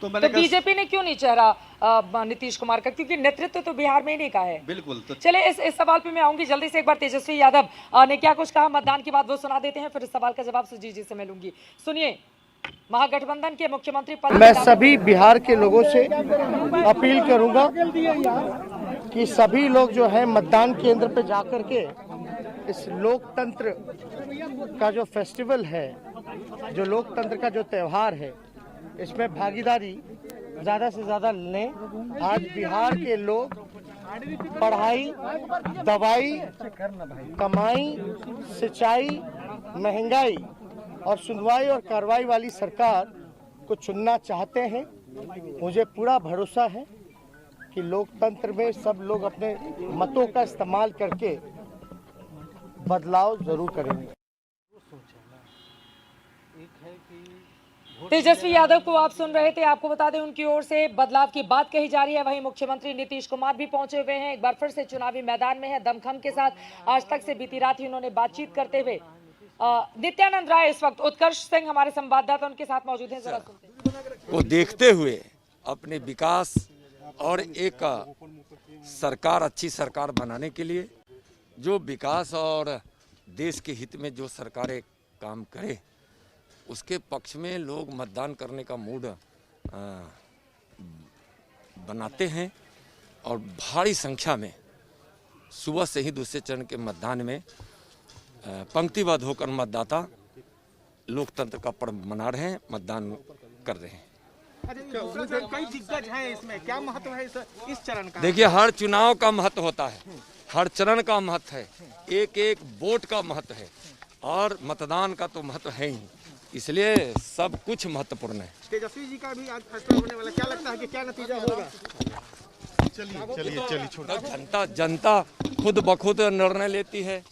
तो बीजेपी ने क्यों नहीं चेहरा नीतीश कुमार का, क्योंकि नेतृत्व तो बिहार में ही नहीं का है। बिल्कुल। तो चले इस सवाल पे मैं आऊंगी जल्दी से। एक बार तेजस्वी यादव ने क्या कुछ कहा मतदान के बाद वो सुना देते हैं, फिर इस सवाल का जवाब सुजीत जी से मैं लूंगी। सुनिए, महागठबंधन के मुख्यमंत्री पद मैं सभी बिहार के लोगों से अपील करूंगा कि सभी लोग जो है मतदान केंद्र पे जाकर के इस लोकतंत्र का जो फेस्टिवल है, जो लोकतंत्र का जो त्योहार है, इसमें भागीदारी ज़्यादा से ज़्यादा लें। आज बिहार के लोग पढ़ाई, दवाई, कमाई, सिंचाई, महंगाई और सुनवाई और कार्रवाई वाली सरकार को चुनना चाहते हैं। मुझे पूरा भरोसा है कि लोकतंत्र में सब लोग अपने मतों का इस्तेमाल करके बदलाव जरूर करेंगे। तेजस्वी यादव को आप सुन रहे थे। आपको बता दें उनकी ओर से बदलाव की बात कही जा रही है। वहीं मुख्यमंत्री नीतीश कुमार भी पहुंचे हुए हैं, एक बार फिर से चुनावी मैदान में है दमखम के साथ। आज तक से बीती रात ही उन्होंने बातचीत करते हुए नित्यानंद राय इस वक्त उत्कर्ष सिंह हमारे संवाददाता उनके साथ मौजूद हैं, जरा सुनते हैं। को देखते हुए अपने विकास और एक सरकार, अच्छी सरकार बनाने के लिए जो विकास और देश के हित में जो सरकारें काम करे उसके पक्ष में लोग मतदान करने का मूड बनाते हैं और भारी संख्या में सुबह से ही दूसरे चरण के मतदान में पंक्तिबद्ध होकर मतदाता लोकतंत्र का पर्व मना रहे हैं, मतदान कर रहे हैं। कई दिग्गज हैं इसमें, क्या महत्व है इस चरण का? देखिए, हर चुनाव का महत्व होता है, हर चरण का महत्व है, एक एक वोट का महत्व है और मतदान का तो महत्व है ही, इसलिए सब कुछ महत्वपूर्ण है। तेजस्वी जी का भी आज फैसला होने वाला, क्या लगता है कि क्या नतीजा होगा? चलिए जनता खुद बखुद निर्णय लेती है।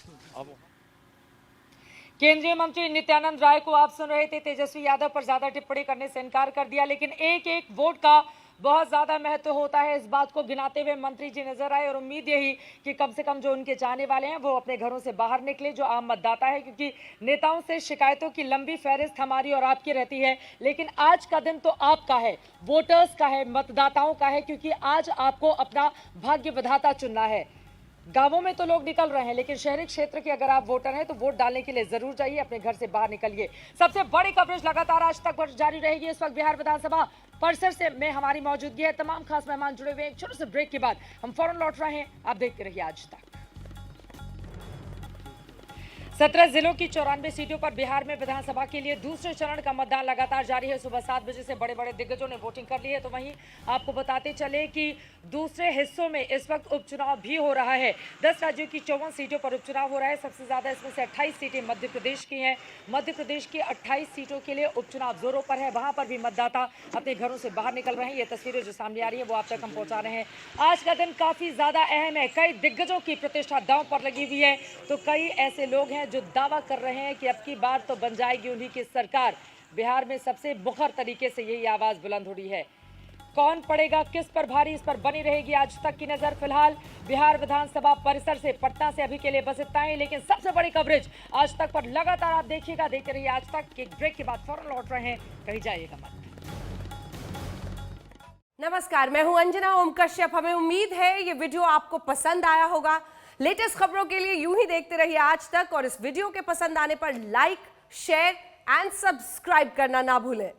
केंद्रीय मंत्री नित्यानंद राय को आप सुन रहे थे। तेजस्वी यादव पर ज्यादा टिप्पणी करने से इनकार कर दिया, लेकिन एक एक वोट का बहुत ज्यादा महत्व होता है, इस बात को गिनाते हुए मंत्री जी नजर आए। और उम्मीद यही कि कम से कम जो उनके चाहने वाले हैं वो अपने घरों से बाहर निकले, जो आम मतदाता है, क्योंकि नेताओं से शिकायतों की लंबी फहरिस्त हमारी और आपकी रहती है, लेकिन आज का दिन तो आपका है, वोटर्स का है, मतदाताओं का है, क्योंकि आज आपको अपना भाग्य विधाता चुनना है। गांवों में तो लोग निकल रहे हैं, लेकिन शहरी क्षेत्र के अगर आप वोटर हैं तो वोट डालने के लिए जरूर जाइए, अपने घर से बाहर निकलिए। सबसे बड़ी कवरेज लगातार आज तक जारी रहेगी। इस वक्त बिहार विधानसभा परिसर से में हमारी मौजूदगी है, तमाम खास मेहमान जुड़े हुए हैं। एक छोटे से ब्रेक के बाद हम फौरन लौट रहे हैं, आप देखते रहिए आज तक। 17 जिलों की 94 सीटों पर बिहार में विधानसभा के लिए दूसरे चरण का मतदान लगातार जारी है। सुबह 7 बजे से बड़े बड़े दिग्गजों ने वोटिंग कर ली है। तो वहीं आपको बताते चले कि दूसरे हिस्सों में इस वक्त उपचुनाव भी हो रहा है। 10 राज्यों की 54 सीटों पर उपचुनाव हो रहा है। सबसे ज्यादा इसमें से 28 सीटें मध्य प्रदेश की हैं। मध्य प्रदेश की 28 सीटों के लिए उपचुनाव जोरों पर है। वहां पर भी मतदाता अपने घरों से बाहर निकल रहे हैं। ये तस्वीरें जो सामने आ रही है वो आप तक हम पहुंचा रहे हैं। आज का दिन काफी ज्यादा अहम है। कई दिग्गजों की प्रतिष्ठा दांव पर लगी हुई है। तो कई ऐसे लोग हैं जो दावा कर रहे हैं कि अब की बार तो बन जाएगी उन्हीं की सरकार। बिहार में सबसे मुखर तरीके से यही आवाज बुलंद हो रही है। कौन पड़ेगा किस पर भारी, इस पर बनी रहेगी आज तक की नजर। फिलहाल बिहार विधानसभा परिसर से, पटना से अभी के लिए बस इतना ही, लेकिन सबसे बड़ी कवरेज आज तक पर लगातार आप देखिएगा, देखते रहिए आज तक। एक ब्रेक के बाद फौरन लौट रहे हैं, कहीं जाइएगा मत। नमस्कार, मैं हूं अंजना ओम कश्यप। हमें उम्मीद है ये वीडियो आपको पसंद आया होगा। लेटेस्ट खबरों के लिए यूं ही देखते रहिए आज तक, और इस वीडियो के पसंद आने पर लाइक, शेयर एंड सब्सक्राइब करना ना भूलें।